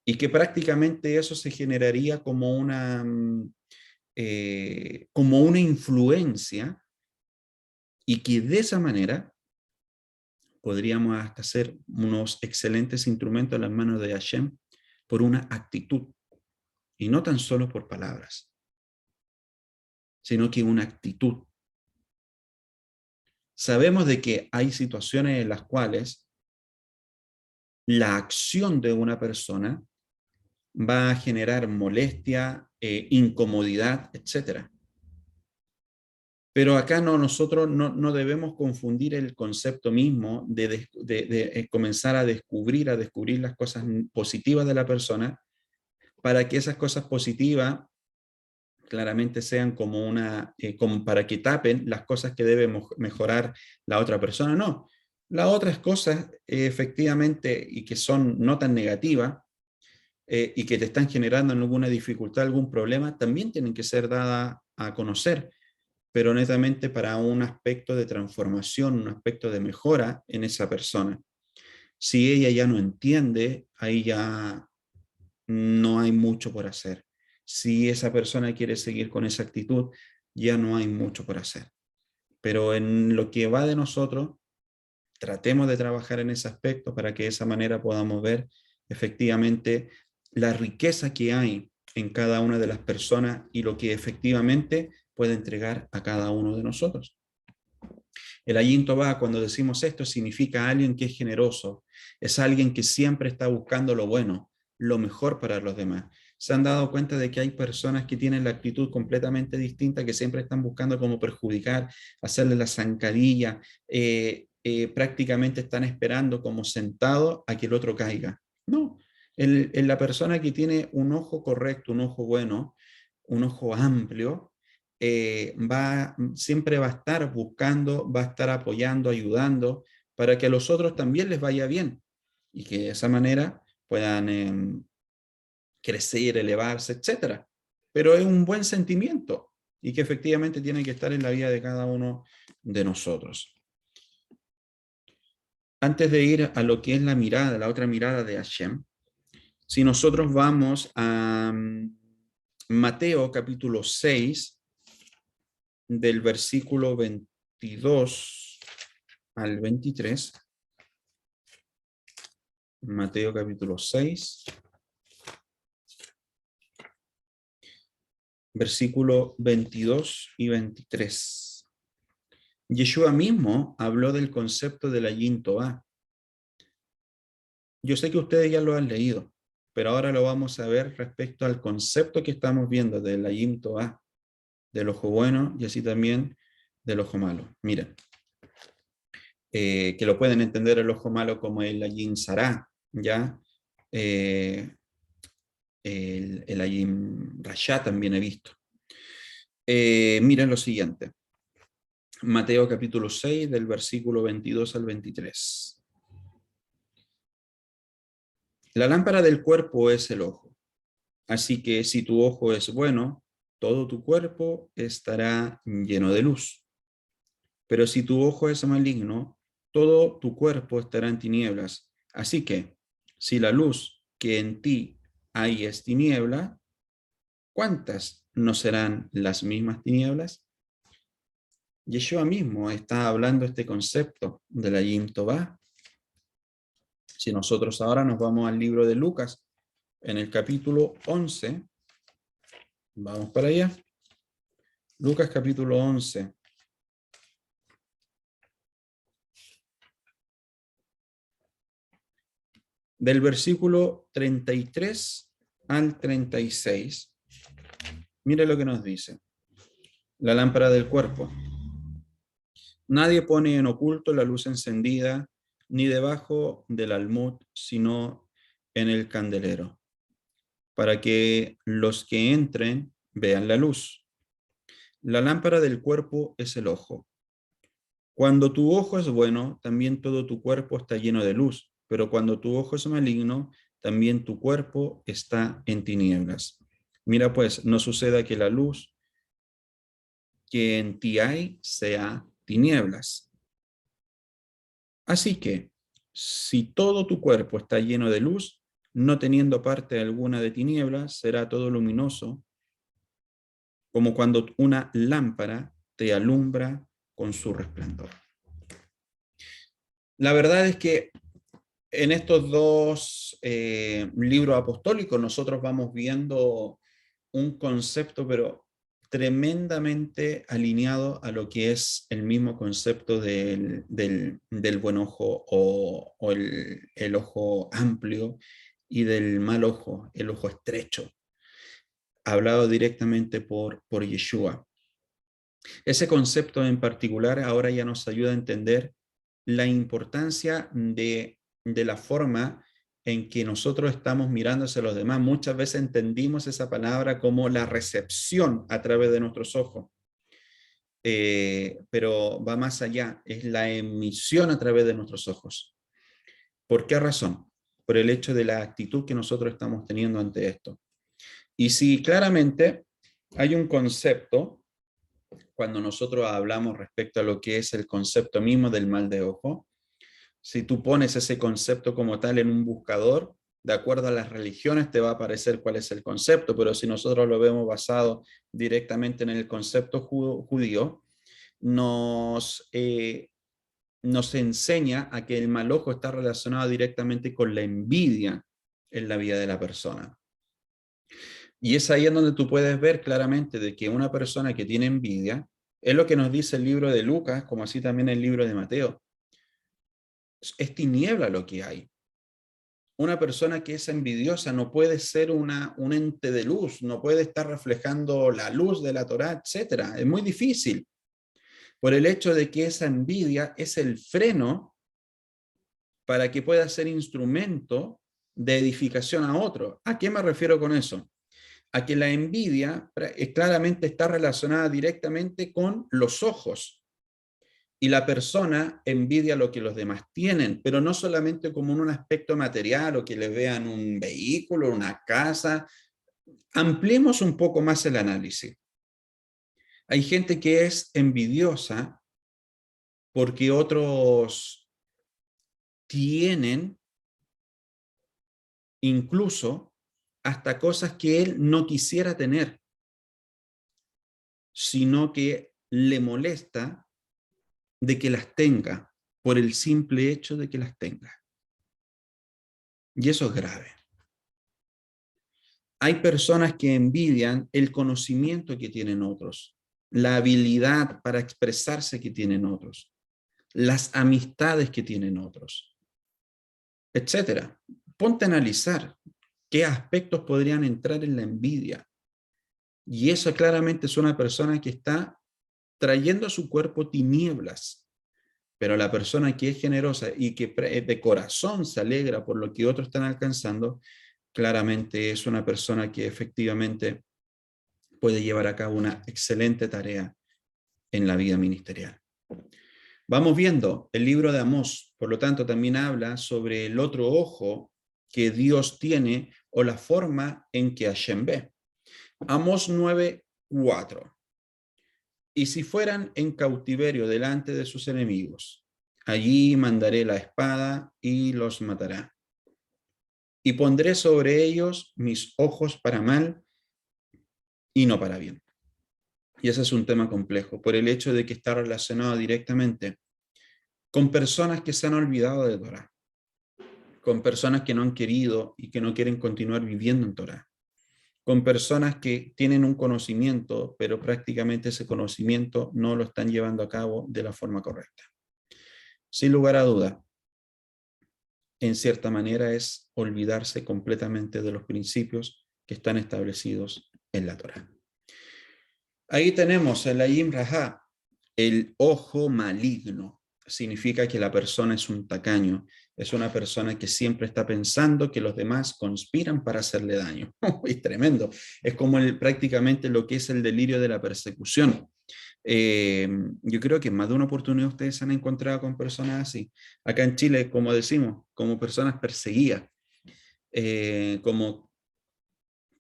y que prácticamente eso se generaría como una influencia, y que de esa manera podríamos hasta ser unos excelentes instrumentos en las manos de Hashem por una actitud, y no tan solo por palabras, sino que una actitud. Sabemos de que hay situaciones en las cuales la acción de una persona va a generar molestia, incomodidad, etc. Pero acá nosotros no debemos confundir el concepto mismo de comenzar a descubrir las cosas positivas de la persona, para que esas cosas positivas claramente sean como para que tapen las cosas que debe mejorar la otra persona. No, las otras cosas efectivamente y que son no tan negativas, y que te están generando alguna dificultad, algún problema, también tienen que ser dadas a conocer, pero netamente para un aspecto de transformación, un aspecto de mejora en esa persona. Si ella ya no entiende, ahí ya no hay mucho por hacer. Si esa persona quiere seguir con esa actitud, ya no hay mucho por hacer. Pero en lo que va de nosotros, tratemos de trabajar en ese aspecto para que de esa manera podamos ver efectivamente la riqueza que hay en cada una de las personas y lo que efectivamente puede entregar a cada uno de nosotros. El Ayin Tová, cuando decimos esto, significa alguien que es generoso, es alguien que siempre está buscando lo bueno, lo mejor para los demás. Se han dado cuenta de que hay personas que tienen la actitud completamente distinta, que siempre están buscando cómo perjudicar, hacerle la zancadilla, prácticamente están esperando como sentados a que el otro caiga. No, la persona que tiene un ojo correcto, un ojo bueno, un ojo amplio, siempre va a estar buscando, va a estar apoyando, ayudando, para que a los otros también les vaya bien y que de esa manera puedan crecer, elevarse, etcétera. Pero es un buen sentimiento y que efectivamente tiene que estar en la vida de cada uno de nosotros. Antes de ir a lo que es la otra mirada de Hashem, si nosotros vamos a Mateo capítulo 6, del versículo 22 al 23, Mateo capítulo 6, versículo 22 y 23. Yeshua mismo habló del concepto de la Yin Tová. Yo sé que ustedes ya lo han leído, pero ahora lo vamos a ver respecto al concepto que estamos viendo de la Yin Tová, del ojo bueno y así también del ojo malo. Miren, que lo pueden entender el ojo malo como el Ayin Sará, ¿ya? El Ayim Rasha también he visto. Miren lo siguiente. Mateo capítulo 6, del versículo 22 al 23. La lámpara del cuerpo es el ojo. Así que si tu ojo es bueno, todo tu cuerpo estará lleno de luz. Pero si tu ojo es maligno, todo tu cuerpo estará en tinieblas. Así que, si la luz que en ti hay es tiniebla, ¿cuántas no serán las mismas tinieblas? Yeshua mismo está hablando este concepto de la Yim Tová. Si nosotros ahora nos vamos al libro de Lucas, en el capítulo 11, vamos para allá. Lucas capítulo 11. Del versículo 33 al 36, mire lo que nos dice. La lámpara del cuerpo. Nadie pone en oculto la luz encendida, ni debajo del almud, sino en el candelero, para que los que entren vean la luz. La lámpara del cuerpo es el ojo. Cuando tu ojo es bueno, también todo tu cuerpo está lleno de luz, pero cuando tu ojo es maligno, también tu cuerpo está en tinieblas. Mira pues, no suceda que la luz que en ti hay sea tinieblas. Así que, si todo tu cuerpo está lleno de luz, no teniendo parte alguna de tinieblas, será todo luminoso, como cuando una lámpara te alumbra con su resplandor. La verdad es que en estos dos libros apostólicos nosotros vamos viendo un concepto, pero tremendamente alineado a lo que es el mismo concepto del buen ojo o el ojo amplio y del mal ojo, el ojo estrecho, hablado directamente por Yeshua. Ese concepto en particular ahora ya nos ayuda a entender la importancia de la forma en que nosotros estamos mirando hacia los demás. Muchas veces entendimos esa palabra como la recepción a través de nuestros ojos, pero va más allá, es la emisión a través de nuestros ojos. ¿Por qué razón? Por el hecho de la actitud que nosotros estamos teniendo ante esto. Y si claramente hay un concepto, cuando nosotros hablamos respecto a lo que es el concepto mismo del mal de ojo, si tú pones ese concepto como tal en un buscador, de acuerdo a las religiones te va a aparecer cuál es el concepto, pero si nosotros lo vemos basado directamente en el concepto judío, nos enseña a que el mal ojo está relacionado directamente con la envidia en la vida de la persona. Y es ahí en donde tú puedes ver claramente de que una persona que tiene envidia, es lo que nos dice el libro de Lucas, como así también el libro de Mateo, es tiniebla lo que hay. Una persona que es envidiosa no puede ser un ente de luz, no puede estar reflejando la luz de la Torá, etc. Es muy difícil, por el hecho de que esa envidia es el freno para que pueda ser instrumento de edificación a otro. ¿A qué me refiero con eso? A que la envidia claramente está relacionada directamente con los ojos. Y la persona envidia lo que los demás tienen, pero no solamente como en un aspecto material o que le vean un vehículo, una casa. Ampliemos un poco más el análisis. Hay gente que es envidiosa porque otros tienen incluso hasta cosas que él no quisiera tener, sino que le molesta de que las tenga por el simple hecho de que las tenga. Y eso es grave. Hay personas que envidian el conocimiento que tienen otros, la habilidad para expresarse que tienen otros, las amistades que tienen otros, etcétera. Ponte a analizar qué aspectos podrían entrar en la envidia. Y eso claramente es una persona que está trayendo a su cuerpo tinieblas. Pero la persona que es generosa y que de corazón se alegra por lo que otros están alcanzando, claramente es una persona que efectivamente puede llevar a cabo una excelente tarea en la vida ministerial. Vamos viendo el libro de Amós, por lo tanto, también habla sobre el otro ojo que Dios tiene o la forma en que Hashem ve. Amós 9:4. Y si fueran en cautiverio delante de sus enemigos, allí mandaré la espada y los matará. Y pondré sobre ellos mis ojos para mal y no para bien. Y ese es un tema complejo, por el hecho de que está relacionado directamente con personas que se han olvidado de Torah, con personas que no han querido y que no quieren continuar viviendo en Torah, con personas que tienen un conocimiento, pero prácticamente ese conocimiento no lo están llevando a cabo de la forma correcta. Sin lugar a duda, en cierta manera es olvidarse completamente de los principios que están establecidos en la Torah. Ahí tenemos el Ayim Rahá, el ojo maligno. Significa que la persona es un tacaño, es una persona que siempre está pensando que los demás conspiran para hacerle daño. Es tremendo. Es como prácticamente lo que es el delirio de la persecución. Yo creo que en más de una oportunidad ustedes se han encontrado con personas así. Acá en Chile, como decimos, como personas perseguidas, como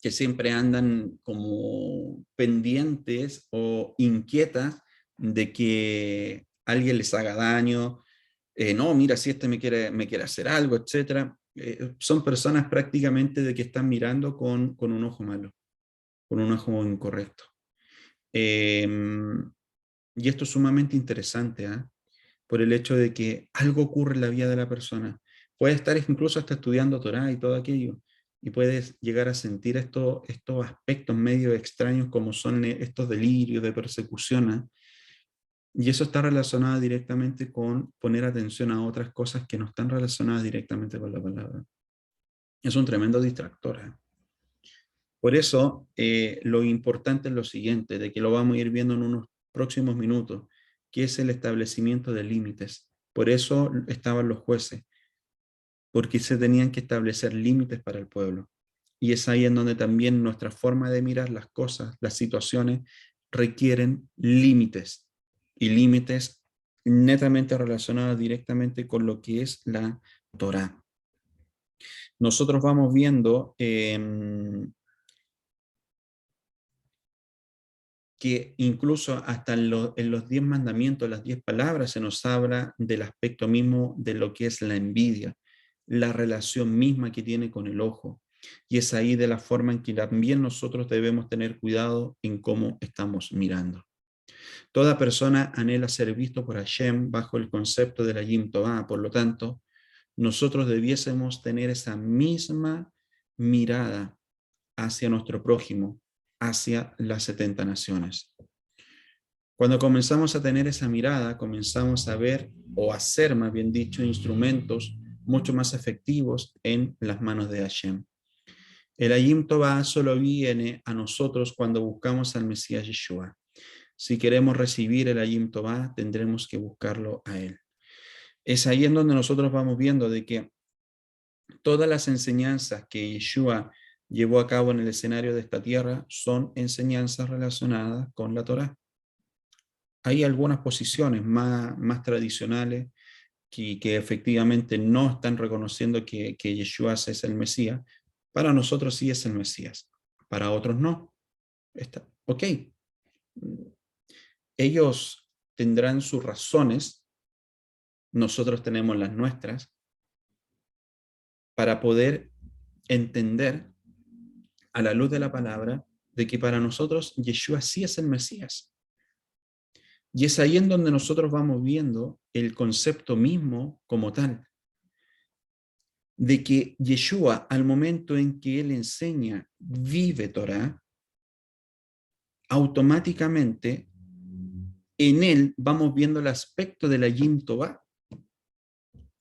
que siempre andan como pendientes o inquietas de que alguien les haga daño, no, mira, si este me quiere hacer algo, etcétera. Son personas prácticamente de que están mirando con un ojo malo, con un ojo incorrecto. Eh, y esto es sumamente interesante, ¿eh? Por el hecho de que algo ocurre en la vida de la persona. Puede estar incluso hasta estudiando Torah y todo aquello, y puedes llegar a sentir estos aspectos medio extraños como son estos delirios de persecución, ¿eh? Y eso está relacionado directamente con poner atención a otras cosas que no están relacionadas directamente con la palabra. Es un tremendo distractor, ¿eh? Por eso, lo importante es lo siguiente, de que lo vamos a ir viendo en unos próximos minutos, que es el establecimiento de límites. Por eso estaban los jueces, porque se tenían que establecer límites para el pueblo. Y es ahí en donde también nuestra forma de mirar las cosas, las situaciones, requieren límites. Y límites netamente relacionados directamente con lo que es la Torá. Nosotros vamos viendo que incluso hasta en los 10 mandamientos, las 10 palabras, se nos habla del aspecto mismo de lo que es la envidia, la relación misma que tiene con el ojo. Y es ahí de la forma en que también nosotros debemos tener cuidado en cómo estamos mirando. Toda persona anhela ser visto por Hashem bajo el concepto de la Yim Tová. Por lo tanto, nosotros debiésemos tener esa misma mirada hacia nuestro prójimo, hacia las 70 naciones. Cuando comenzamos a tener esa mirada, comenzamos a ver, o a ser, más bien dicho, instrumentos mucho más efectivos en las manos de Hashem. El Ayim Tová solo viene a nosotros cuando buscamos al Mesías Yeshua. Si queremos recibir el Ayim Tová, tendremos que buscarlo a él. Es ahí en donde nosotros vamos viendo de que todas las enseñanzas que Yeshua llevó a cabo en el escenario de esta tierra son enseñanzas relacionadas con la Torá. Hay algunas posiciones más tradicionales que efectivamente no están reconociendo que Yeshua es el Mesías. Para nosotros sí es el Mesías, para otros no. Ok, ellos tendrán sus razones, nosotros tenemos las nuestras, para poder entender a la luz de la palabra de que para nosotros Yeshua sí es el Mesías. Y es ahí en donde nosotros vamos viendo el concepto mismo como tal, de que Yeshua, al momento en que él enseña, vive Torah, automáticamente en él vamos viendo el aspecto de la Yim Tová,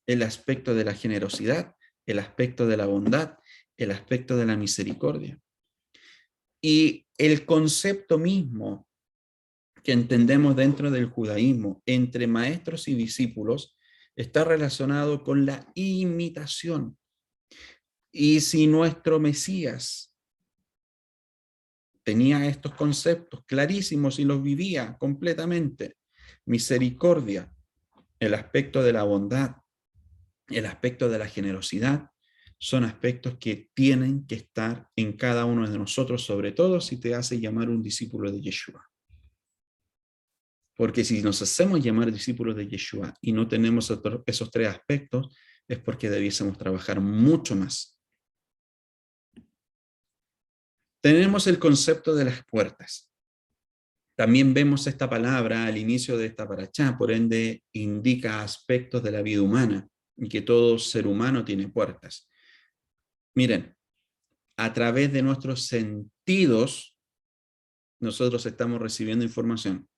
el aspecto de la generosidad, el aspecto de la bondad, el aspecto de la misericordia. Y el concepto mismo que entendemos dentro del judaísmo entre maestros y discípulos está relacionado con la imitación. Y si nuestro Mesías tenía estos conceptos clarísimos y los vivía completamente, Misericordia, el aspecto de la bondad, el aspecto de la generosidad, son aspectos que tienen que estar en cada uno de nosotros, sobre todo si te hace llamar un discípulo de Yeshua. Porque si nos hacemos llamar discípulos de Yeshua y no tenemos esos tres aspectos, es porque debiésemos trabajar mucho más. Tenemos el concepto de las puertas. También vemos esta palabra al inicio de esta parashá, por ende indica aspectos de la vida humana y que todo ser humano tiene puertas. Miren, a través de nuestros sentidos, nosotros estamos recibiendo información.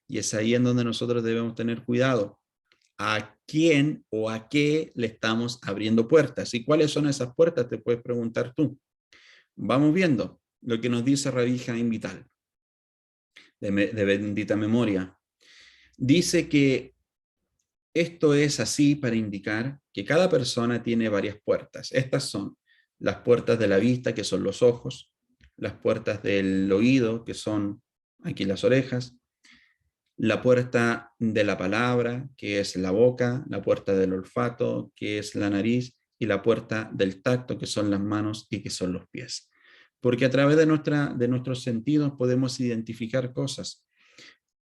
Y es ahí en donde nosotros debemos tener cuidado. ¿A quién o a qué le estamos abriendo puertas? ¿Y cuáles son esas puertas? Te puedes preguntar tú. Vamos viendo lo que nos dice Rabbi Haim Vital, de bendita memoria. Dice que esto es así para indicar que cada persona tiene varias puertas. Estas son las puertas de la vista, que son los ojos, las puertas del oído, que son aquí las orejas, la puerta de la palabra, que es la boca, la puerta del olfato, que es la nariz, y la puerta del tacto, que son las manos y que son los pies. Porque a través de nuestros sentidos podemos identificar cosas.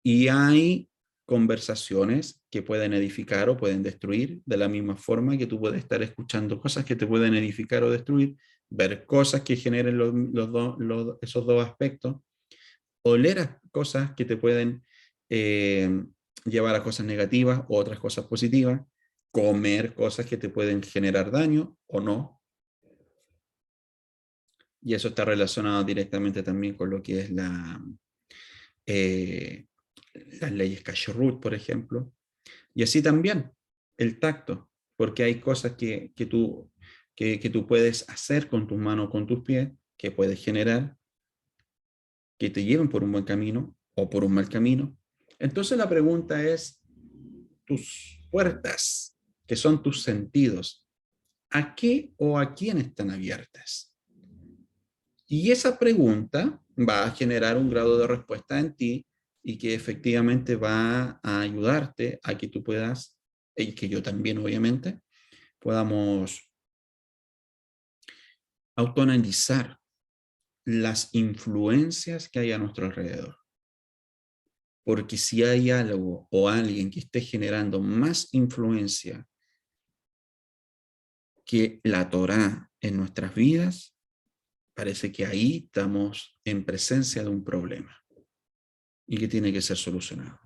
Y hay conversaciones que pueden edificar o pueden destruir, de la misma forma que tú puedes estar escuchando cosas que te pueden edificar o destruir, ver cosas que generen esos dos aspectos, oler cosas que te pueden eh, llevar a cosas negativas o otras cosas positivas, comer cosas que te pueden generar daño o no. Y eso está relacionado directamente también con lo que es eh, las leyes Kashrut, por ejemplo. Y así también el tacto, porque hay cosas que tú puedes hacer con tus manos, con tus pies, que puedes generar, que te lleven por un buen camino o por un mal camino. Entonces la pregunta es, tus puertas, que son tus sentidos, ¿a qué o a quién están abiertas? Y esa pregunta va a generar un grado de respuesta en ti y que efectivamente va a ayudarte a que tú puedas, y que yo también obviamente, podamos autoanalizar las influencias que hay a nuestro alrededor. Porque si hay algo o alguien que esté generando más influencia que la Torá en nuestras vidas, parece que ahí estamos en presencia de un problema y que tiene que ser solucionado.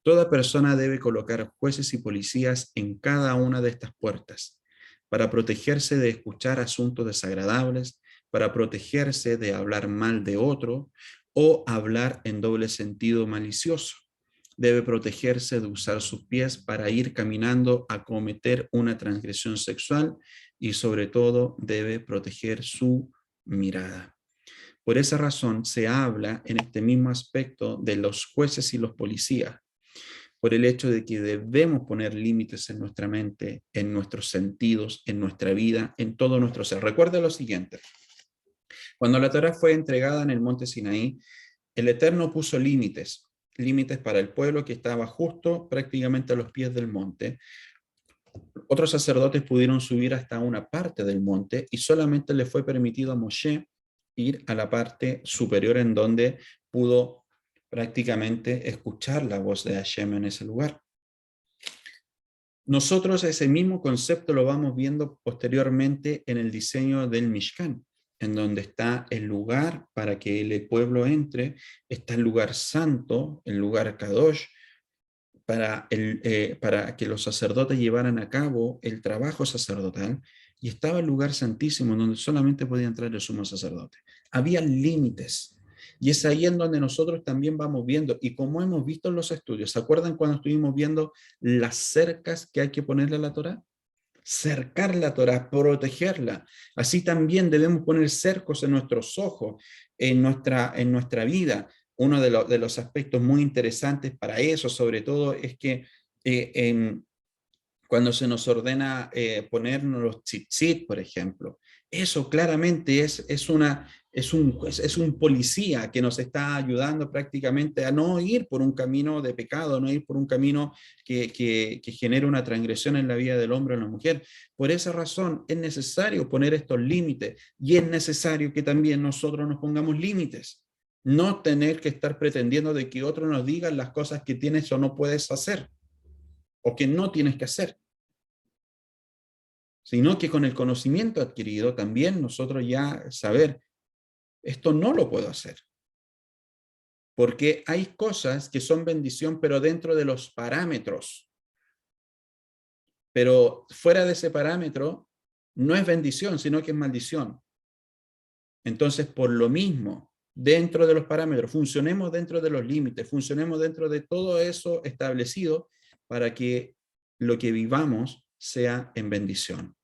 Toda persona debe colocar jueces y policías en cada una de estas puertas para protegerse de escuchar asuntos desagradables, para protegerse de hablar mal de otro o hablar en doble sentido malicioso. Debe protegerse de usar sus pies para ir caminando a cometer una transgresión sexual y sobre todo debe proteger su mirada. Por esa razón se habla en este mismo aspecto de los jueces y los policías, por el hecho de que debemos poner límites en nuestra mente, en nuestros sentidos, en nuestra vida, en todo nuestro ser. Recuerda lo siguiente, cuando la Torá fue entregada en el monte Sinaí, el Eterno puso límites, límites para el pueblo que estaba justo prácticamente a los pies del monte. Otros sacerdotes pudieron subir hasta una parte del monte y solamente le fue permitido a Moshe ir a la parte superior en donde pudo prácticamente escuchar la voz de Hashem en ese lugar. Nosotros ese mismo concepto lo vamos viendo posteriormente en el diseño del Mishkan, en donde está el lugar para que el pueblo entre, está el lugar santo, el lugar Kadosh, para que los sacerdotes llevaran a cabo el trabajo sacerdotal, y estaba el lugar santísimo en donde solamente podía entrar el sumo sacerdote. Había límites. Y es ahí en donde nosotros también vamos viendo, y como hemos visto en los estudios, ¿se acuerdan cuando estuvimos viendo las cercas que hay que ponerle a la Torá? Cercar la Torá, protegerla. Así también debemos poner cercos en nuestros ojos, en nuestra vida. Uno de los aspectos muy interesantes para eso, sobre todo, es que cuando se nos ordena ponernos los tzitzit, por ejemplo, eso claramente es es un policía que nos está ayudando prácticamente a no ir por un camino de pecado, no ir por un camino que genere una transgresión en la vida del hombre o la mujer. Por esa razón es necesario poner estos límites y es necesario que también nosotros nos pongamos límites. No tener que estar pretendiendo de que otros nos digan las cosas que tienes o no puedes hacer o que no tienes que hacer, sino que con el conocimiento adquirido también nosotros ya saber, esto no lo puedo hacer, porque hay cosas que son bendición, pero dentro de los parámetros, pero fuera de ese parámetro no es bendición, sino que es maldición. Entonces, por lo mismo, dentro de los parámetros, funcionemos dentro de los límites, funcionemos dentro de todo eso establecido para que lo que vivamos sea en bendición.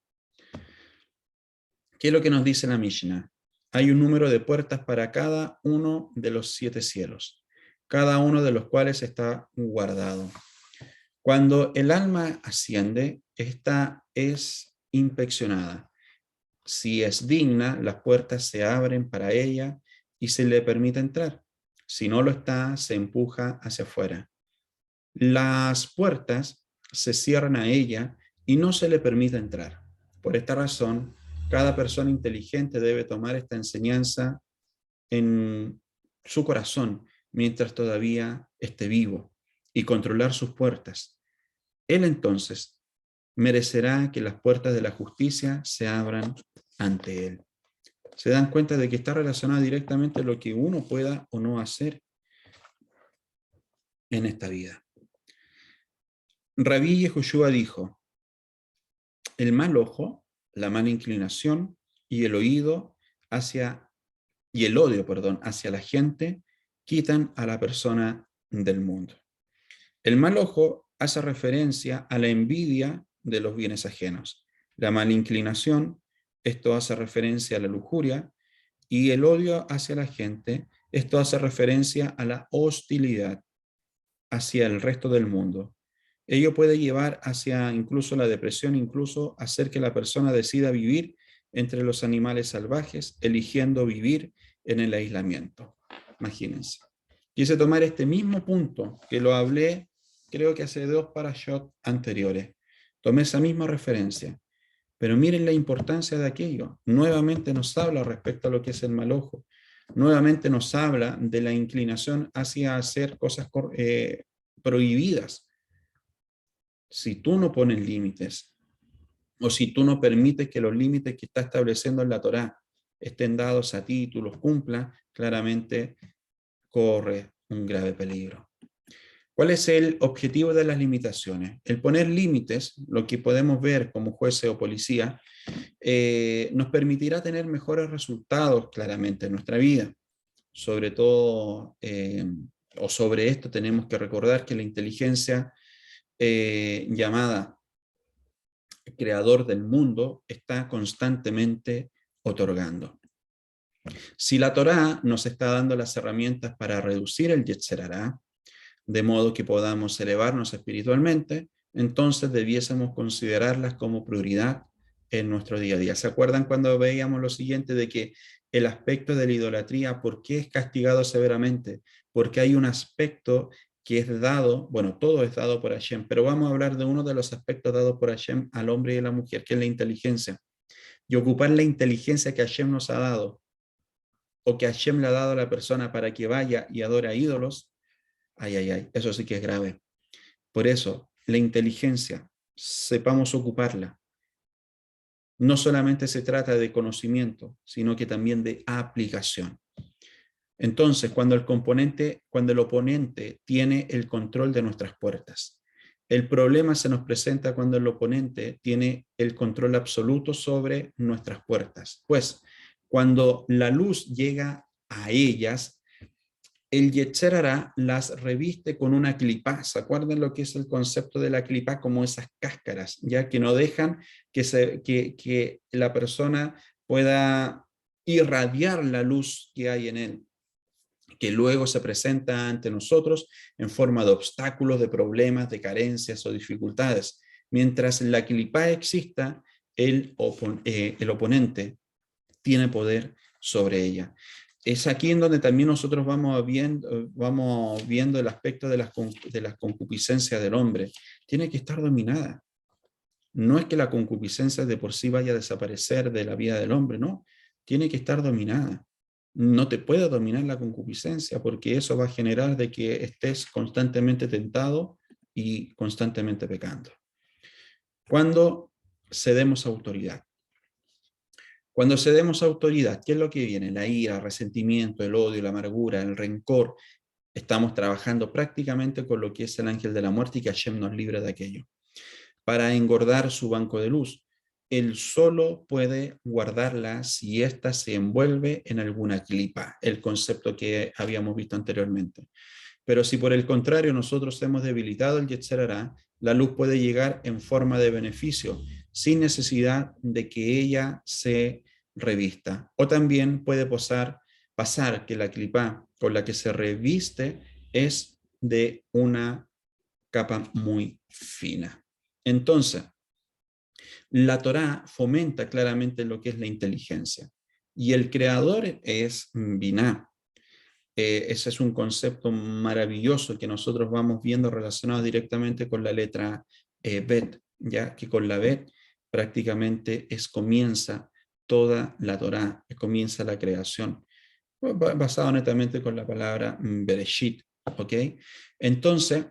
¿Qué es lo que nos dice la Mishnah? Hay un número de puertas para cada uno de los 7 cielos, cada uno de los cuales está guardado. Cuando el alma asciende, esta es inspeccionada. Si es digna, las puertas se abren para ella y se le permite entrar. Si no lo está, se empuja hacia afuera. Las puertas se cierran a ella y no se le permite entrar. Por esta razón, cada persona inteligente debe tomar esta enseñanza en su corazón mientras todavía esté vivo y controlar sus puertas. Él entonces merecerá que las puertas de la justicia se abran ante él. Se dan cuenta de que está relacionado directamente a lo que uno pueda o no hacer en esta vida. Rabí Yehoshua dijo, el mal ojo, la mala inclinación y el oído y el odio, hacia la gente quitan a la persona del mundo. El mal ojo hace referencia a la envidia de los bienes ajenos. La mala inclinación, esto hace referencia a la lujuria, y el odio hacia la gente, esto hace referencia a la hostilidad hacia el resto del mundo. Ello puede llevar hacia incluso la depresión, incluso hacer que la persona decida vivir entre los animales salvajes, eligiendo vivir en el aislamiento. Imagínense. Quise tomar este mismo punto que lo hablé, creo que hace 2 parashot anteriores. Tomé esa misma referencia. Pero miren la importancia de aquello. Nuevamente nos habla respecto a lo que es el mal ojo. Nuevamente nos habla de la inclinación hacia hacer cosas prohibidas. Si tú no pones límites, o si tú no permites que los límites que está estableciendo en la Torá estén dados a ti y tú los cumplas, claramente corre un grave peligro. ¿Cuál es el objetivo de las limitaciones? El poner límites, lo que podemos ver como jueces o policía, nos permitirá tener mejores resultados claramente en nuestra vida. Sobre todo, o sobre esto tenemos que recordar que la inteligencia llamada creador del mundo está constantemente otorgando. Si la Torá nos está dando las herramientas para reducir el Yetzer Hará, de modo que podamos elevarnos espiritualmente, entonces debiésemos considerarlas como prioridad en nuestro día a día. ¿Se acuerdan cuando veíamos lo siguiente de que el aspecto de la idolatría, ¿por qué es castigado severamente? Porque hay un aspecto que es dado, bueno, todo es dado por Hashem, pero vamos a hablar de uno de los aspectos dados por Hashem al hombre y a la mujer, que es la inteligencia. Y ocupar la inteligencia que Hashem nos ha dado, o que Hashem le ha dado a la persona para que vaya y adore a ídolos, ay, ay, ay, eso sí que es grave. Por eso, la inteligencia, sepamos ocuparla. No solamente se trata de conocimiento, sino que también de aplicación. Entonces, cuando el oponente tiene el control de nuestras puertas, el problema se nos presenta cuando el oponente tiene el control absoluto sobre nuestras puertas. Pues, cuando la luz llega a ellas, el Yetzer Hará las reviste con una clipá. ¿Se acuerdan lo que es el concepto de la clipá? Como esas cáscaras, ya que no dejan que la persona pueda irradiar la luz que hay en él, que luego se presenta ante nosotros en forma de obstáculos, de problemas, de carencias o dificultades. Mientras la clipá exista, el oponente tiene poder sobre ella. Es aquí en donde también nosotros vamos viendo el aspecto de las concupiscencias del hombre. Tiene que estar dominada. No es que la concupiscencia de por sí vaya a desaparecer de la vida del hombre, no. Tiene que estar dominada. No te puede dominar la concupiscencia porque eso va a generar de que estés constantemente tentado y constantemente pecando. Cuando cedemos autoridad. Cuando cedemos autoridad, ¿qué es lo que viene? La ira, el resentimiento, el odio, la amargura, el rencor. Estamos trabajando prácticamente con lo que es el ángel de la muerte y que Hashem nos libre de aquello. Para engordar su banco de luz. Él solo puede guardarla si ésta se envuelve en alguna clipa, el concepto que habíamos visto anteriormente. Pero si por el contrario nosotros hemos debilitado el Yetzer Hará, la luz puede llegar en forma de beneficio, sin necesidad de que ella se revista. O también puede pasar que la clipa con la que se reviste es de una capa muy fina. Entonces, la Torá fomenta claramente lo que es la inteligencia. Y el creador es Biná. Ese es un concepto maravilloso que nosotros vamos viendo relacionado directamente con la letra Bet, ya que con la Bet prácticamente comienza toda la Torá, comienza la creación, basado netamente con la palabra Bereshit, ¿ok? Entonces,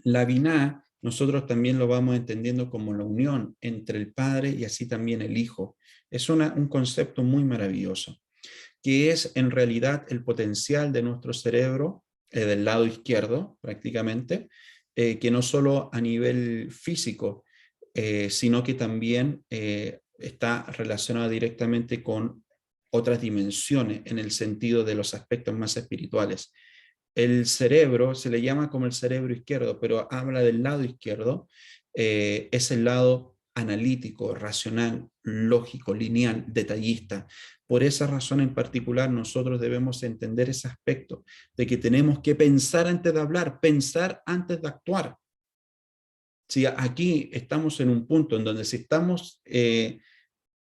la Biná, nosotros también lo vamos entendiendo como la unión entre el Padre y así también el Hijo. Es un concepto muy maravilloso, que es en realidad el potencial de nuestro cerebro, del lado izquierdo prácticamente, que no solo a nivel físico, sino que también está relacionado directamente con otras dimensiones en el sentido de los aspectos más espirituales. El cerebro se le llama como el cerebro izquierdo, pero habla del lado izquierdo, es el lado analítico, racional, lógico, lineal, detallista. Por esa razón en particular nosotros debemos entender ese aspecto de que tenemos que pensar antes de hablar, pensar antes de actuar. Si aquí estamos en un punto en donde si estamos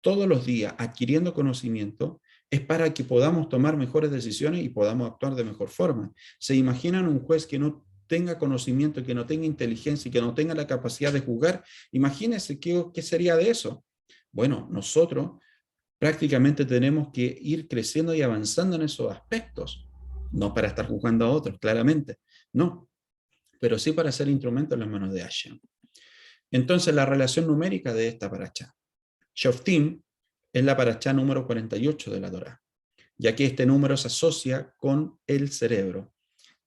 todos los días adquiriendo conocimiento, es para que podamos tomar mejores decisiones y podamos actuar de mejor forma. ¿Se imaginan un juez que no tenga conocimiento, que no tenga inteligencia y que no tenga la capacidad de juzgar? Imagínense qué sería de eso. Bueno, nosotros prácticamente tenemos que ir creciendo y avanzando en esos aspectos, no para estar juzgando a otros, claramente, no, pero sí para ser instrumento en las manos de Hashem. Entonces, la relación numérica de esta paracha. Shoftim es la parashá número 48 de la Torá, ya que este número se asocia con el cerebro,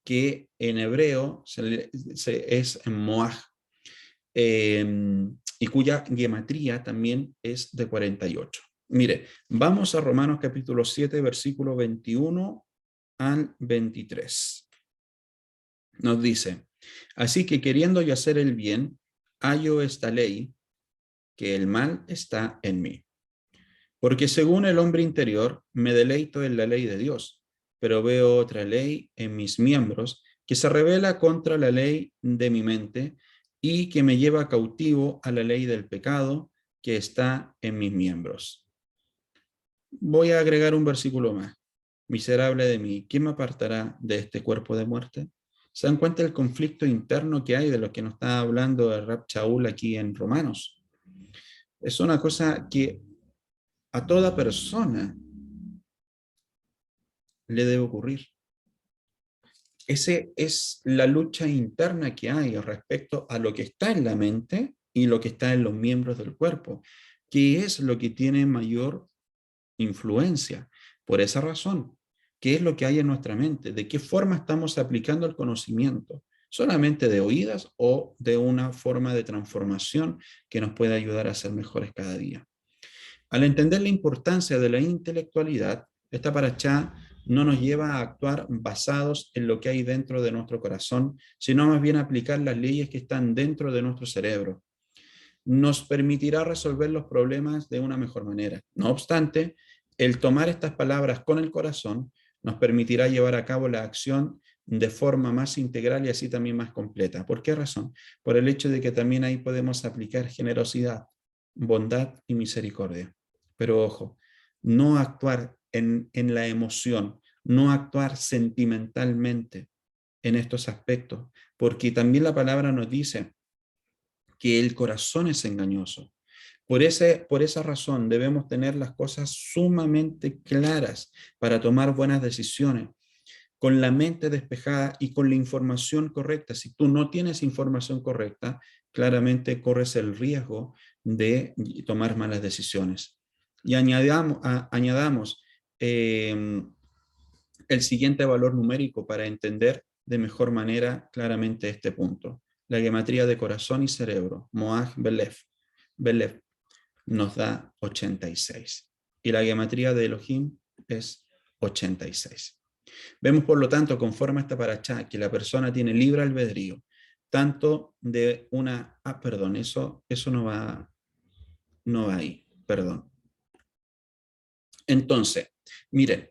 que en hebreo es Moaj, y cuya gematría también es de 48. Mire, vamos a Romanos capítulo 7, versículo 21 al 23. Nos dice, así que queriendo yo hacer el bien, hallo esta ley, que el mal está en mí. Porque según el hombre interior, me deleito en la ley de Dios, pero veo otra ley en mis miembros que se revela contra la ley de mi mente y que me lleva cautivo a la ley del pecado que está en mis miembros. Voy a agregar un versículo más. Miserable de mí, ¿quién me apartará de este cuerpo de muerte? ¿Se dan cuenta del conflicto interno que hay de lo que nos está hablando el Rab Shaul aquí en Romanos? Es una cosa que a toda persona le debe ocurrir. Esa es la lucha interna que hay respecto a lo que está en la mente y lo que está en los miembros del cuerpo, que es lo que tiene mayor influencia. Por esa razón, ¿qué es lo que hay en nuestra mente? ¿De qué forma estamos aplicando el conocimiento? ¿Solamente de oídas o de una forma de transformación que nos puede ayudar a ser mejores cada día? Al entender la importancia de la intelectualidad, esta parashá no nos lleva a actuar basados en lo que hay dentro de nuestro corazón, sino más bien a aplicar las leyes que están dentro de nuestro cerebro. Nos permitirá resolver los problemas de una mejor manera. No obstante, el tomar estas palabras con el corazón nos permitirá llevar a cabo la acción de forma más integral y así también más completa. ¿Por qué razón? Por el hecho de que también ahí podemos aplicar generosidad, bondad y misericordia. Pero ojo, no actuar en la emoción, no actuar sentimentalmente en estos aspectos, porque también la palabra nos dice que el corazón es engañoso. Por esa razón debemos tener las cosas sumamente claras para tomar buenas decisiones, con la mente despejada y con la información correcta. Si tú no tienes información correcta, claramente corres el riesgo de tomar malas decisiones. Y añadamos el siguiente valor numérico para entender de mejor manera claramente este punto. La gematría de corazón y cerebro, Moaj Belef, nos da 86. Y la gematría de Elohim es 86. Vemos, por lo tanto, conforme a esta parashá, que la persona tiene libre albedrío, tanto de una... perdón, eso no va ahí, perdón. Entonces, miren,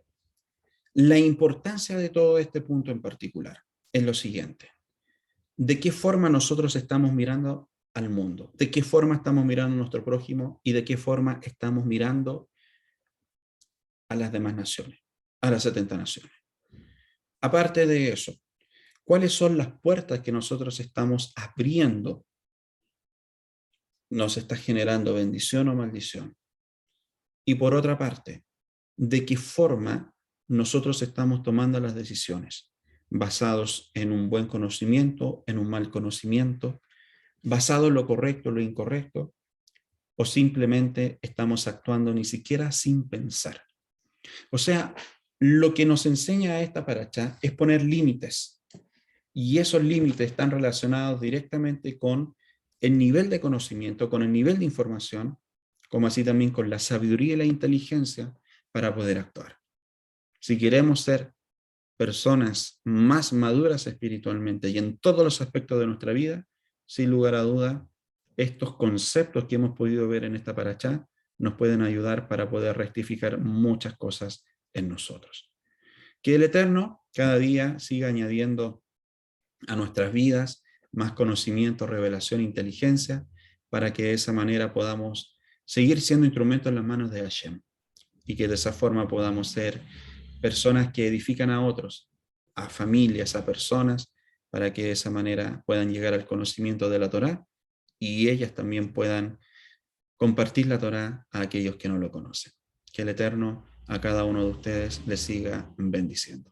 la importancia de todo este punto en particular es lo siguiente. ¿De qué forma nosotros estamos mirando al mundo? ¿De qué forma estamos mirando a nuestro prójimo? ¿Y de qué forma estamos mirando a las demás naciones, a las 70 naciones? Aparte de eso, ¿cuáles son las puertas que nosotros estamos abriendo? ¿Nos está generando bendición o maldición? Y por otra parte, ¿de qué forma nosotros estamos tomando las decisiones? ¿Basados en un buen conocimiento, en un mal conocimiento? ¿Basado en lo correcto, lo incorrecto? ¿O simplemente estamos actuando ni siquiera sin pensar? O sea, lo que nos enseña esta parashá es poner límites. Y esos límites están relacionados directamente con el nivel de conocimiento, con el nivel de información, como así también con la sabiduría y la inteligencia para poder actuar. Si queremos ser personas más maduras espiritualmente y en todos los aspectos de nuestra vida, sin lugar a duda, estos conceptos que hemos podido ver en esta parashá nos pueden ayudar para poder rectificar muchas cosas en nosotros. Que el Eterno cada día siga añadiendo a nuestras vidas más conocimiento, revelación, inteligencia, para que de esa manera podamos seguir siendo instrumentos en las manos de Hashem y que de esa forma podamos ser personas que edifican a otros, a familias, a personas, para que de esa manera puedan llegar al conocimiento de la Torá y ellas también puedan compartir la Torá a aquellos que no lo conocen. Que el Eterno a cada uno de ustedes les siga bendiciendo.